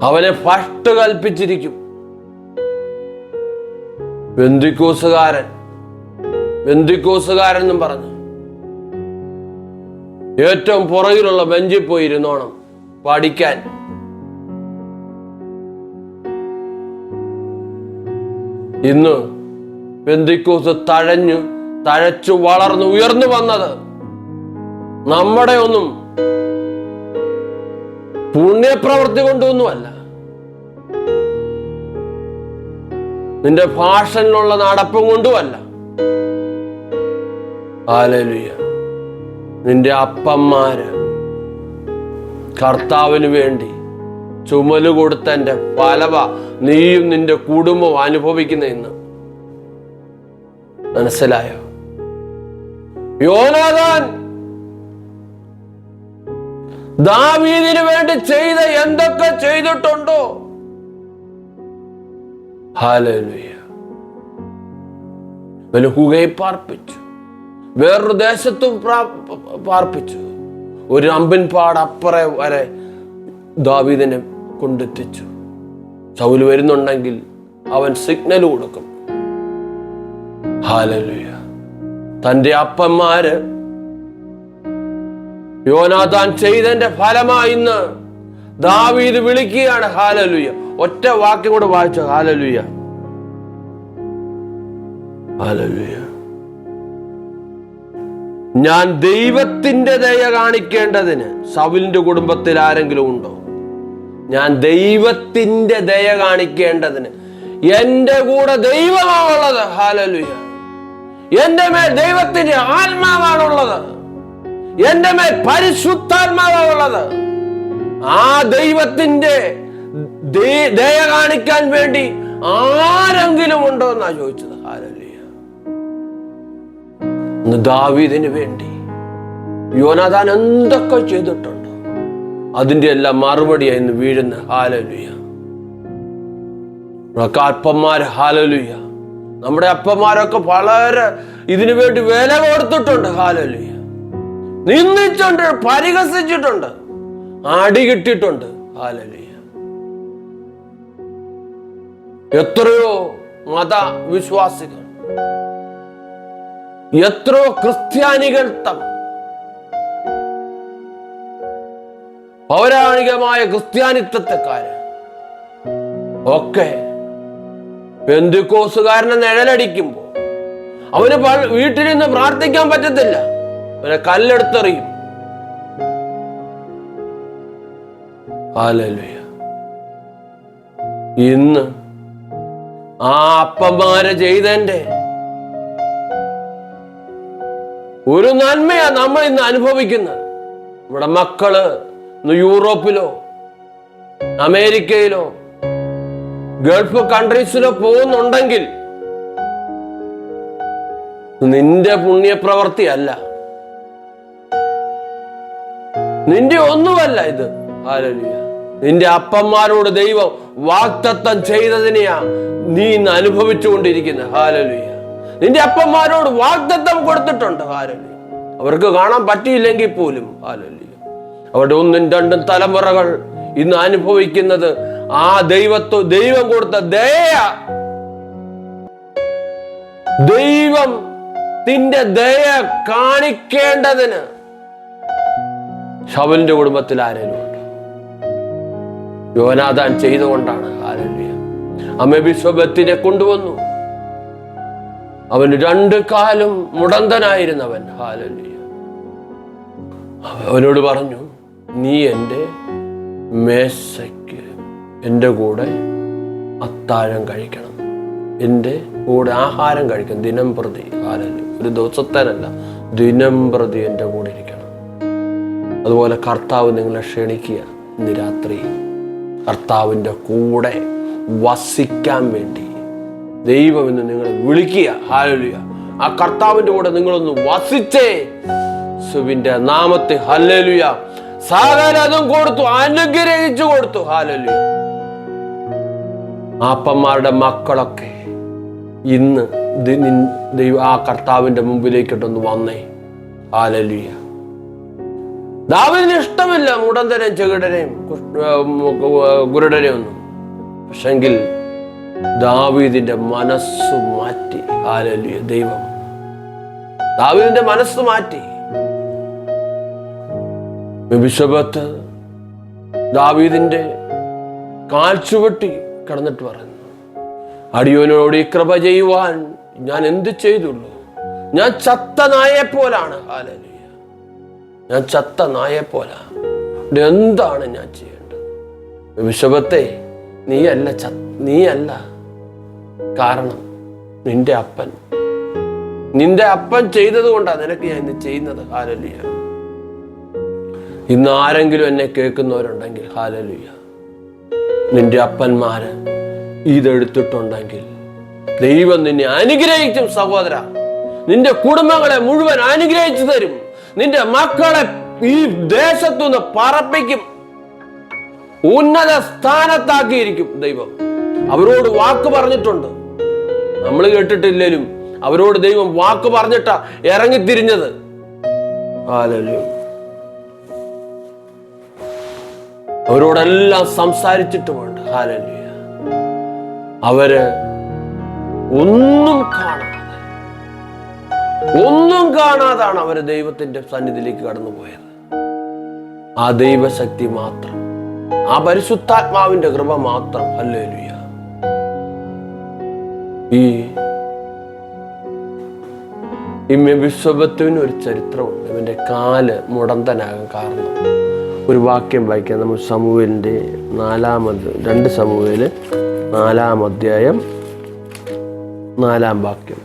അവനെ ഭ്രഷ്ട് കൽപ്പിച്ചിരിക്കും. ബെന്തിക്കോസുകാരൻ എന്നും പറഞ്ഞു ഏറ്റവും പുറകിലുള്ള ബെഞ്ചിൽ പോയി ഇരുന്നോണം പഠിക്കാൻ. ഇന്ന് ബെന്തിക്കോസ് തഴച്ചു വളർന്നു ഉയർന്നു വന്നത് നമ്മുടെ ഒന്നും പുണ്യപ്രവൃത്തി കൊണ്ടൊന്നുമല്ല, നിന്റെ ഭാഷനിലുള്ള നടപ്പും കൊണ്ടുമല്ല. ഹല്ലേലൂയ. നിന്റെ അപ്പന്മാര് കർത്താവിന് വേണ്ടി ചുമല് കൊടുത്തതിന്റെ ഫലവ നീയും നിന്റെ കുടുംബവും അനുഭവിക്കുന്ന ഇന്ന്. മനസ്സിലായോ? യോനാഥാൻ ദാവീദിന് വേണ്ടി ചെയ്ത എന്തൊക്കെ ചെയ്തിട്ടുണ്ടോ? ഹല്ലേലൂയ. ഗുഹയിൽ പാർപ്പിച്ചു, വേറൊരു ദേശത്തും പാർപ്പിച്ചു, ഒരു അമ്പിൻ പാടപ്പുറ വരെ ദാവീദിനെ കൊണ്ടെത്തിച്ചു. ശൗല് വരുന്നുണ്ടെങ്കിൽ അവൻ സിഗ്നൽ കൊടുക്കും. ഹല്ലേലൂയ. തന്റെ അപ്പന്മാര് യോനാഥാൻ ചെയ്തതിന്റെ ഫലമായി ഇന്ന് ദാവീദ് വിളിക്കുകയാണ്. ഹല്ലേലൂയ. ഒറ്റ വാക്യം കൂടെ വായിച്ചു. ഹല്ലേലൂയ. ഹല്ലേലൂയ. ഞാൻ ദൈവത്തിന്റെ ദയ കാണിക്കേണ്ടതിന് ശൗലിന്റെ കുടുംബത്തിൽ ആരെങ്കിലും ഉണ്ടോ? ഞാൻ ദൈവത്തിന്റെ ദയ കാണിക്കേണ്ടതിന് എന്റെ കൂടെ ദൈവമാണുള്ളത്. ഹല്ലേലൂയ. എന്റെ മേൽ ദൈവത്തിന്റെ ആത്മാവാണുള്ളത്, എന്റെ മേൽ പരിശുദ്ധാത്മാവാണുള്ളത്. ആ ദൈവത്തിന്റെ ദയ കാണിക്കാൻ വേണ്ടി ആരെങ്കിലും ഉണ്ടോ എന്നാ ചോദിച്ചത്. ഹല്ലേലൂയ. ദാവീദിന് വേണ്ടി യോനാഥാൻ എന്തൊക്കെ ചെയ്തിട്ടുണ്ടോ അതിന്റെ എല്ലാം മറുപടിയായി ഇന്ന് വീഴുന്ന. ഹല്ലേലൂയ. അപ്പന്മാര്, ഹല്ലേലൂയ, നമ്മുടെ അപ്പന്മാരൊക്കെ വളരെ ഇതിനു വേണ്ടി വില കൊടുത്തിട്ടുണ്ട്. ഹല്ലേലൂയ. നിന്ദിച്ചുണ്ട്, പരിഹസിച്ചിട്ടുണ്ട്, അടി കിട്ടിയിട്ടുണ്ട്. ഹല്ലേലൂയ. എത്രയോ മതവിശ്വാസികൾ, എത്രയോ ക്രിസ്ത്യാനികൾ പൗരാണികമായ ക്രിസ്ത്യാനിത്വത്തെക്കാര് ഒക്കെ പെന്തിക്കോസുകാരനെ നിഴലടിക്കുമ്പോ അവന് വീട്ടിൽ നിന്ന് പ്രാർത്ഥിക്കാൻ പറ്റത്തില്ല, അവനെ കല്ലെടുത്തെറിയും. ഹല്ലേലൂയ. ഇന്ന് ആ അപ്പന്മാരെ ചെയ്തതിന്റെ ഒരു നന്മയാ നമ്മൾ ഇന്ന് അനുഭവിക്കുന്നത്. നമ്മുടെ മക്കള് ഇന്ന് യൂറോപ്പിലോ അമേരിക്കയിലോ ഗൾഫ് കൺട്രീസിലോ പോകുന്നുണ്ടെങ്കിൽ നിന്റെ പുണ്യപ്രവൃത്തി അല്ല, നിന്റെ ഒന്നുമല്ല ഇത്. ഹല്ലേലൂയ. നിന്റെ അപ്പന്മാരോട് ദൈവം വാഗ്ദത്തം ചെയ്തതിനെയാ നീ ഇന്ന് അനുഭവിച്ചുകൊണ്ടിരിക്കുന്നത്. ഹല്ലേലൂയ. നിന്റെ അപ്പന്മാരോട് വാഗ്ദത്തം കൊടുത്തിട്ടുണ്ട്. ഹല്ലേലൂയ. അവർക്ക് കാണാൻ പറ്റിയില്ലെങ്കിൽ പോലും ഹല്ലേലൂയ അവരുടെ 1, 2 തലമുറകൾ ഇന്ന് അനുഭവിക്കുന്നത് ആ ദൈവം കൊടുത്ത ദയ. ദൈവത്തിന്റെ ദയ കാണിക്കേണ്ടതിന് ശൗലിന്റെ കുടുംബത്തിൽ ആരെങ്കിലും ഉണ്ട്? യോനാഥാൻ ചെയ്തുകൊണ്ടാണ്. ഹല്ലേലൂയ. അമേബിസ്വബത്തിനെ കൊണ്ടുവന്നു. അവന് 2 കാലും മുടന്തനായിരുന്നവൻ. ഹല്ലേലൂയ. അവനോട് പറഞ്ഞു, നീ എൻ്റെ മേശയ്ക്ക് എൻ്റെ കൂടെ അത്താഴം കഴിക്കണം, എൻ്റെ കൂടെ ആഹാരം കഴിക്കണം ദിനം പ്രതി. ഹല്ലേലൂയ. ഒരു ദിവസത്തേനല്ല, ദിനം പ്രതി എൻ്റെ കൂടെ ഇരിക്കണം. അതുപോലെ കർത്താവ് നിങ്ങളെ ക്ഷണിക്കുക. ഇന്ന് രാത്രി കർത്താവിൻ്റെ കൂടെ വസിക്കാൻ വേണ്ടി ദൈവം ഇന്ന് നിങ്ങളെ വിളിക്കുക. ഹല്ലേലൂയ. ആ കർത്താവിൻ്റെ കൂടെ നിങ്ങളൊന്ന് വസിച്ചേ യേശുവിന്റെ നാമത്തിൽ. ഹല്ലേലൂയ. സകലതും കൊടുത്തു, അനുഗ്രഹിച്ചു കൊടുത്തു. ഹല്ലേലൂയ. അപ്പന്മാരുടെ മക്കളൊക്കെ ഇന്ന് ആ കർത്താവിന്റെ മുമ്പിലേക്കിട്ടൊന്ന് വന്നേ. ഹല്ലേലൂയ. ദാവീദിന് ഇഷ്ടമില്ല മുടന്തനെയും ചെകിടനെയും കുരുടനെയും ഒന്നും. പക്ഷെങ്കിൽ ദാവീദിന്റെ മനസ്സ് മാറ്റി. ഹല്ലേലൂയ. ദൈവം ദാവീദിന്റെ മനസ്സ് മാറ്റി. മെഫിബോശത്ത് ദാവീദിന്റെ കാൽ ചുവട്ടി കിടന്നിട്ട് പറയുന്നു, അടിയോനോട് ഈ കൃപ ചെയ്യുവാൻ ഞാൻ എന്ത് ചെയ്തുള്ളൂ? ഞാൻ ചത്ത നായെപ്പോലാണ്. ഹല്ലേലൂയ. ഞാൻ ചത്ത നായെപ്പോലാണ്. എന്താണ് ഞാൻ ചെയ്യേണ്ടത്? മെഫിബോശത്തെ, നീയല്ല കാരണം നിന്റെ അപ്പൻ ചെയ്തത് കൊണ്ടാണ് നിനക്ക് ഞാൻ ഇന്ന് ചെയ്യുന്നത്. ഹല്ലേലൂയ. ഇന്ന് ആരെങ്കിലും എന്നെ കേൾക്കുന്നവരുണ്ടെങ്കിൽ, ഹല്ലേലൂയ, നിന്റെ അപ്പന്മാര് ഇതെടുത്തിട്ടുണ്ടെങ്കിൽ ദൈവം നിന്നെ അനുഗ്രഹിക്കും സഹോദര. നിന്റെ കുടുംബങ്ങളെ മുഴുവൻ അനുഗ്രഹിച്ചു തരും. നിന്റെ മക്കളെ ഈ ദേശത്തുനിന്ന് പറപ്പിക്കും. ഉന്നത സ്ഥാനത്താക്കിയിരിക്കും ദൈവം. അവരോട് വാക്ക് പറഞ്ഞിട്ടുണ്ട്. നമ്മൾ കേട്ടിട്ടില്ലേലും അവരോട് ദൈവം വാക്ക് പറഞ്ഞിട്ടാ ഇറങ്ങിത്തിരിഞ്ഞത്. ഹല്ലേലൂയ. അവരോടെല്ലാം സംസാരിച്ചിട്ടുമുണ്ട്. ഹല്ലേലൂയ. അവര് ഒന്നും കാണാതാണ് അവര് ദൈവത്തിന്റെ സന്നിധിയിലേക്ക് കടന്നുപോയത്. ആ ദൈവശക്തി മാത്രം, ആ പരിശുദ്ധാത്മാവിന്റെ കൃപ മാത്രം. ഹല്ലേലൂയ. ഈ മെഫിബോശത്തിന് ഒരു ചരിത്രമുണ്ട്. ഇവന്റെ കാല് മുടന്തനാകാൻ കാരണം ഒരു വാക്യം വായിക്കാം. നമ്മൾ സമൂവേലിന്റെ 2 സമൂവേല് 4-ാം അധ്യായം 4-ാം വാക്യം.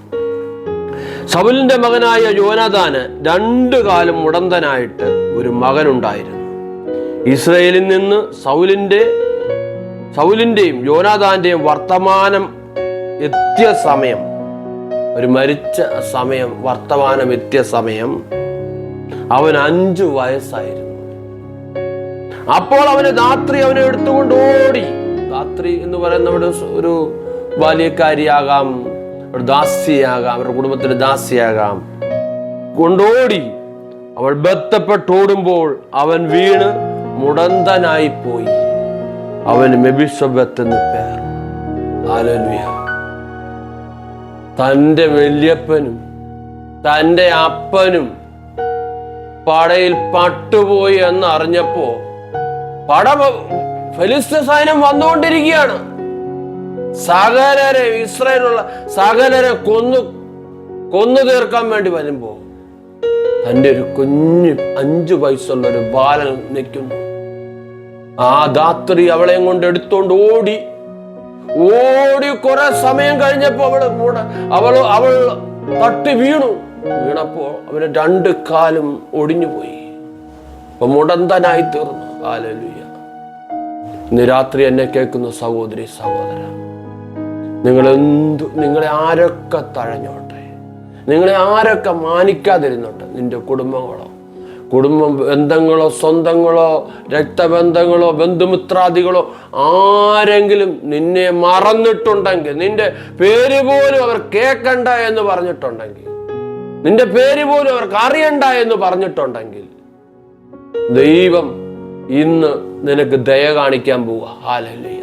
സൗലിന്റെ മകനായ യോനാഥാന് 2 കാലം മുടന്തനായിട്ട് ഒരു മകനുണ്ടായിരുന്നു. ഇസ്രായേലിൽ നിന്ന് സൗലിന്റെയും യോനാഥാന്റെയും വർത്തമാനം എത്തിയ സമയം, ഒരു മരിച്ച സമയം, വർത്തമാനം എത്തിയ സമയം അവൻ 5 വയസ്സായിരുന്നു. അപ്പോൾ അവനെ എടുത്തുകൊണ്ട് ഓടി. ധാത്രി എന്ന് പറയുന്ന ഒരു ബാല്യക്കാരിയാകാം, ഒരു ദാസിയാകാം, അവരുടെ കുടുംബത്തിന്റെ ദാസിയാകാം. കൊണ്ടോടി അവൾ ബന്ധപ്പെട്ടോടുമ്പോൾ അവൻ വീണ് മുടന്തനായി പോയി. അവന് മെഫിബോശത്ത് എന്ന് പേർ. ഹല്ലേലൂയ. തന്റെ വല്യപ്പനും തന്റെ അപ്പനും പടയിൽ പട്ടുപോയി എന്ന് അറിഞ്ഞപ്പോ ഫെലിസ്ത്യ സൈന്യം വന്നുകൊണ്ടിരിക്കുകയാണ്. സകലരെ, ഇസ്രായേലുള്ള സകലരെ കൊന്നു തീർക്കാൻ വേണ്ടി വരുമ്പോ തന്റെ ഒരു കുഞ്ഞ് 5 വയസ്സുള്ള ഒരു ബാലൻ നിൽക്കുന്നു. ആ ധാത്രി അവളെയും കൊണ്ട് എടുത്തോണ്ട് ഓടി കുറെ സമയം കഴിഞ്ഞപ്പോ അവൾ തട്ടി വീണപ്പോ അവന് 2 കാലും ഒടിഞ്ഞുപോയി. അപ്പൊ മുടന്തനായി തീർന്നു. ഹല്ലേലൂയ. ഇന്ന് രാത്രി എന്നെ കേൾക്കുന്ന സഹോദരി സഹോദര, നിങ്ങളെ ആരൊക്കെ തഴഞ്ഞോട്ടെ, നിങ്ങളെ ആരൊക്കെ മാനിക്കാതിരുന്നോട്ടെ, നിന്റെ കുടുംബ ബന്ധങ്ങളോ സ്വന്തങ്ങളോ രക്തബന്ധങ്ങളോ ബന്ധുമിത്രാദികളോ ആരെങ്കിലും നിന്നെ മറന്നിട്ടുണ്ടെങ്കിൽ, നിന്റെ പേര് പോലും അവർ കേൾക്കണ്ട എന്ന് പറഞ്ഞിട്ടുണ്ടെങ്കിൽ, നിന്റെ പേര് പോലും അവർക്ക് അറിയണ്ട എന്ന് പറഞ്ഞിട്ടുണ്ടെങ്കിൽ, ദൈവം ഇന്ന് നിനക്ക് ദയ കാണിക്കാൻ പോവുക. ഹല്ലേലൂയ.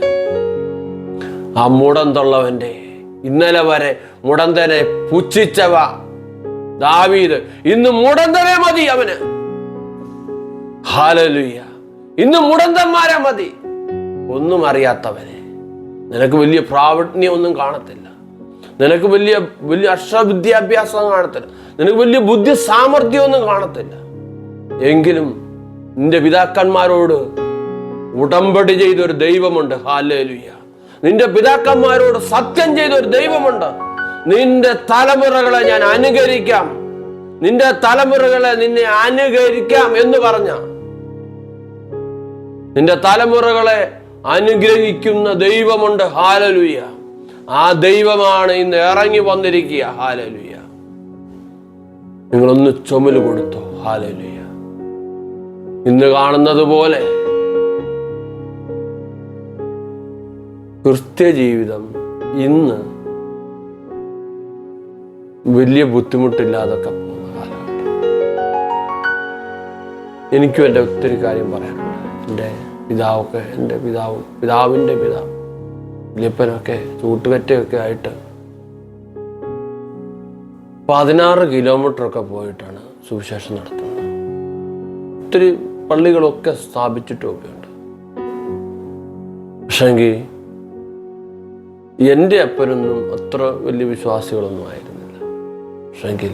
ആ മുടന്തുള്ളവന്റെ, ഇന്നലെ വരെ മുടന്തനെ പുച്ഛിച്ചവ ദാവീദ് ഇന്ന് മുടന്തനെ മതി അവന്. ഹല്ലേലൂയ. ഇന്ന് മുടന്തന്മാരെ മതി. ഒന്നും അറിയാത്തവനെ. നിനക്ക് വലിയ പ്രാവീണ്യം ഒന്നും കാണത്തില്ല, നിനക്ക് വലിയ അക്ഷരവിദ്യാഭ്യാസം കാണത്തില്ല, നിനക്ക് വലിയ ബുദ്ധി സാമർഥ്യമൊന്നും കാണത്തില്ല. എങ്കിലും നിന്റെ പിതാക്കന്മാരോട് ഉടമ്പടി ചെയ്തൊരു ദൈവമുണ്ട്. ഹല്ലേലൂയ. നിന്റെ പിതാക്കന്മാരോട് സത്യം ചെയ്തൊരു ദൈവമുണ്ട്. നിന്റെ തലമുറകളെ ഞാൻ അനുകരിക്കാം, നിന്റെ തലമുറകളെ നിന്നെ അനുകരിക്കാം എന്ന് പറഞ്ഞ, നിന്റെ തലമുറകളെ അനുഗ്രഹിക്കുന്ന ദൈവമുണ്ട്. ഹല്ലേലൂയ. ആ ദൈവമാണ് ഇന്ന് ഇറങ്ങി വന്നിരിക്കുക. ഹല്ലേലൂയ. നിങ്ങളൊന്ന് ചുമല് കൊടുത്തോ. ഹല്ലേലൂയ. ഇന്ന് കാണുന്നത് പോലെ ക്രിസ്ത്യ ജീവിതം ഇന്ന് വലിയ ബുദ്ധിമുട്ടില്ലാതൊക്കെ പോകുന്ന കാലഘട്ടം. എനിക്കും എൻ്റെ ഒത്തിരി കാര്യം പറയാനുണ്ട്. എൻ്റെ പിതാവൊക്കെ, എൻ്റെ പിതാവിൻ്റെ പിതാവ് വലിയപ്പനൊക്കെ ചൂട്ടുകറ്റയൊക്കെ ആയിട്ട് 16 കിലോമീറ്ററൊക്കെ പോയിട്ടാണ് സുവിശേഷം നടത്തുന്നത്. ഒത്തിരി പള്ളികളൊക്കെ സ്ഥാപിച്ചിട്ടുമൊക്കെ ഉണ്ട്. പക്ഷെങ്കിൽ എൻ്റെ അപ്പനൊന്നും അത്ര വലിയ വിശ്വാസികളൊന്നും ആയിരുന്നില്ല. പക്ഷെങ്കിൽ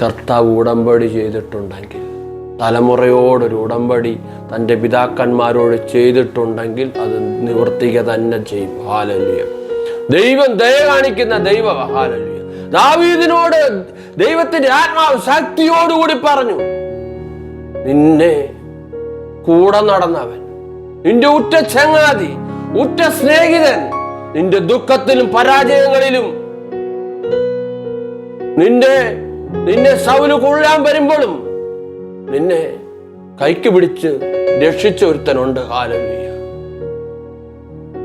കർത്താവ് ഉടമ്പടി ചെയ്തിട്ടുണ്ടെങ്കിൽ, തലമുറയോടൊരു ഉടമ്പടി തൻ്റെ പിതാക്കന്മാരോട് ചെയ്തിട്ടുണ്ടെങ്കിൽ അത് നിവർത്തിക്കുക തന്നെ ചെയ്യും. ഹല്ലേലൂയ. ദൈവം ദയ കാണിക്കുന്ന ദൈവം. ഹല്ലേലൂയ. ദാവീദിനോട് ദൈവത്തിന്റെ ആത്മാവ് ശക്തിയോടുകൂടി പറഞ്ഞു, നിന്നെ കൂടെ നടന്നവൻ, നിന്റെ ഉറ്റ ചങ്ങാതി, ഉറ്റ സ്നേഹിതൻ, നിന്റെ ദുഃഖത്തിലും പരാജയങ്ങളിലും നിന്നെ സൗല് കൊള്ളാൻ വരുമ്പോഴും നിന്നെ കൈക്ക് പിടിച്ച് രക്ഷിച്ച ഒരുത്തനുണ്ട്. ഹല്ലേലൂയ.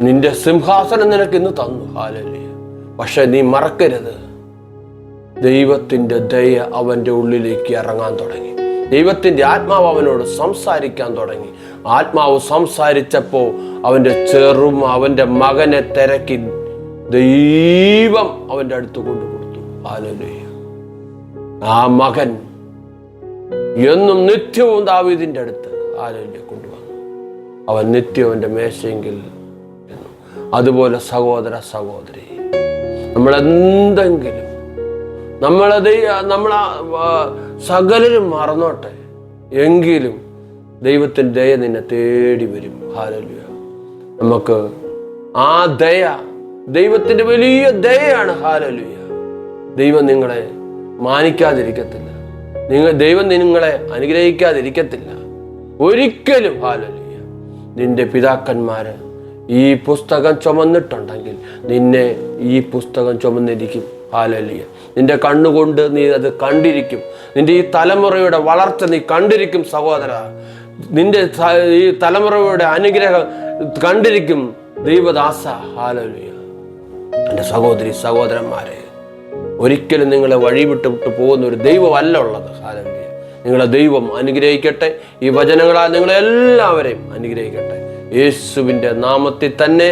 നിന്റെ സിംഹാസനം നിനക്ക് ഇന്ന് തന്നു. ഹല്ലേലൂയ. പക്ഷെ നീ മറക്കരുത്, ദൈവത്തിന്റെ ദയ അവന്റെ ഉള്ളിലേക്ക് ഇറങ്ങാൻ തുടങ്ങി. ദൈവത്തിന്റെ ആത്മാവ് അവനോട് സംസാരിക്കാൻ തുടങ്ങി. ആത്മാവ് സംസാരിച്ചപ്പോൾ അവന്റെ മകനെ തിരക്കി ദൈവം അവന്റെ അടുത്ത് കൊണ്ടുകൊടുത്തു. ഹല്ലേലൂയ. ആ മകൻ എന്നും നിത്യവും ദാവീദിന്റെ അടുത്ത് ഹല്ലേലൂയ കൊണ്ടുവന്നു. അവൻ നിത്യം അവന്റെ മേശയെങ്കിൽ. അതുപോലെ സഹോദര സഹോദരി, നമ്മളെന്തെങ്കിലും നമ്മളെ സകലരും മറന്നോട്ടെ, എങ്കിലും ദൈവത്തിൻ്റെ ദയ നിന്നെ തേടി വരും. ഹല്ലേലൂയ. നമുക്ക് ആ ദയ ദൈവത്തിൻ്റെ വലിയ ദയയാണ്. ഹല്ലേലൂയ. ദൈവം നിങ്ങളെ മാനിക്കാതിരിക്കത്തില്ല, ദൈവം നിങ്ങളെ അനുഗ്രഹിക്കാതിരിക്കത്തില്ല ഒരിക്കലും. ഹല്ലേലൂയ. നിന്റെ പിതാക്കന്മാര് ഈ പുസ്തകം ചുമന്നിട്ടുണ്ടെങ്കിൽ നിന്നെ ഈ പുസ്തകം ചുമന്നിരിക്കും. ഹല്ലേലൂയ. നിന്റെ കണ്ണുകൊണ്ട് നീ അത് കണ്ടിരിക്കും. നിന്റെ ഈ തലമുറയുടെ വളർച്ച നീ കണ്ടിരിക്കും സഹോദര. നിന്റെ ഈ തലമുറയുടെ അനുഗ്രഹം കണ്ടിരിക്കും ദൈവദാസ. ഹല്ലേലൂയ. എൻ്റെ സഹോദരി സഹോദരന്മാരെ, ഒരിക്കലും നിങ്ങളെ വഴിവിട്ട് പോകുന്ന ഒരു ദൈവമല്ല ഉള്ളത്. ഹല്ലേലൂയ. നിങ്ങളെ ദൈവം അനുഗ്രഹിക്കട്ടെ. ഈ വചനങ്ങളാൽ നിങ്ങളെല്ലാവരെയും അനുഗ്രഹിക്കട്ടെ. യേശുവിൻ്റെ നാമത്തിൽ തന്നെ.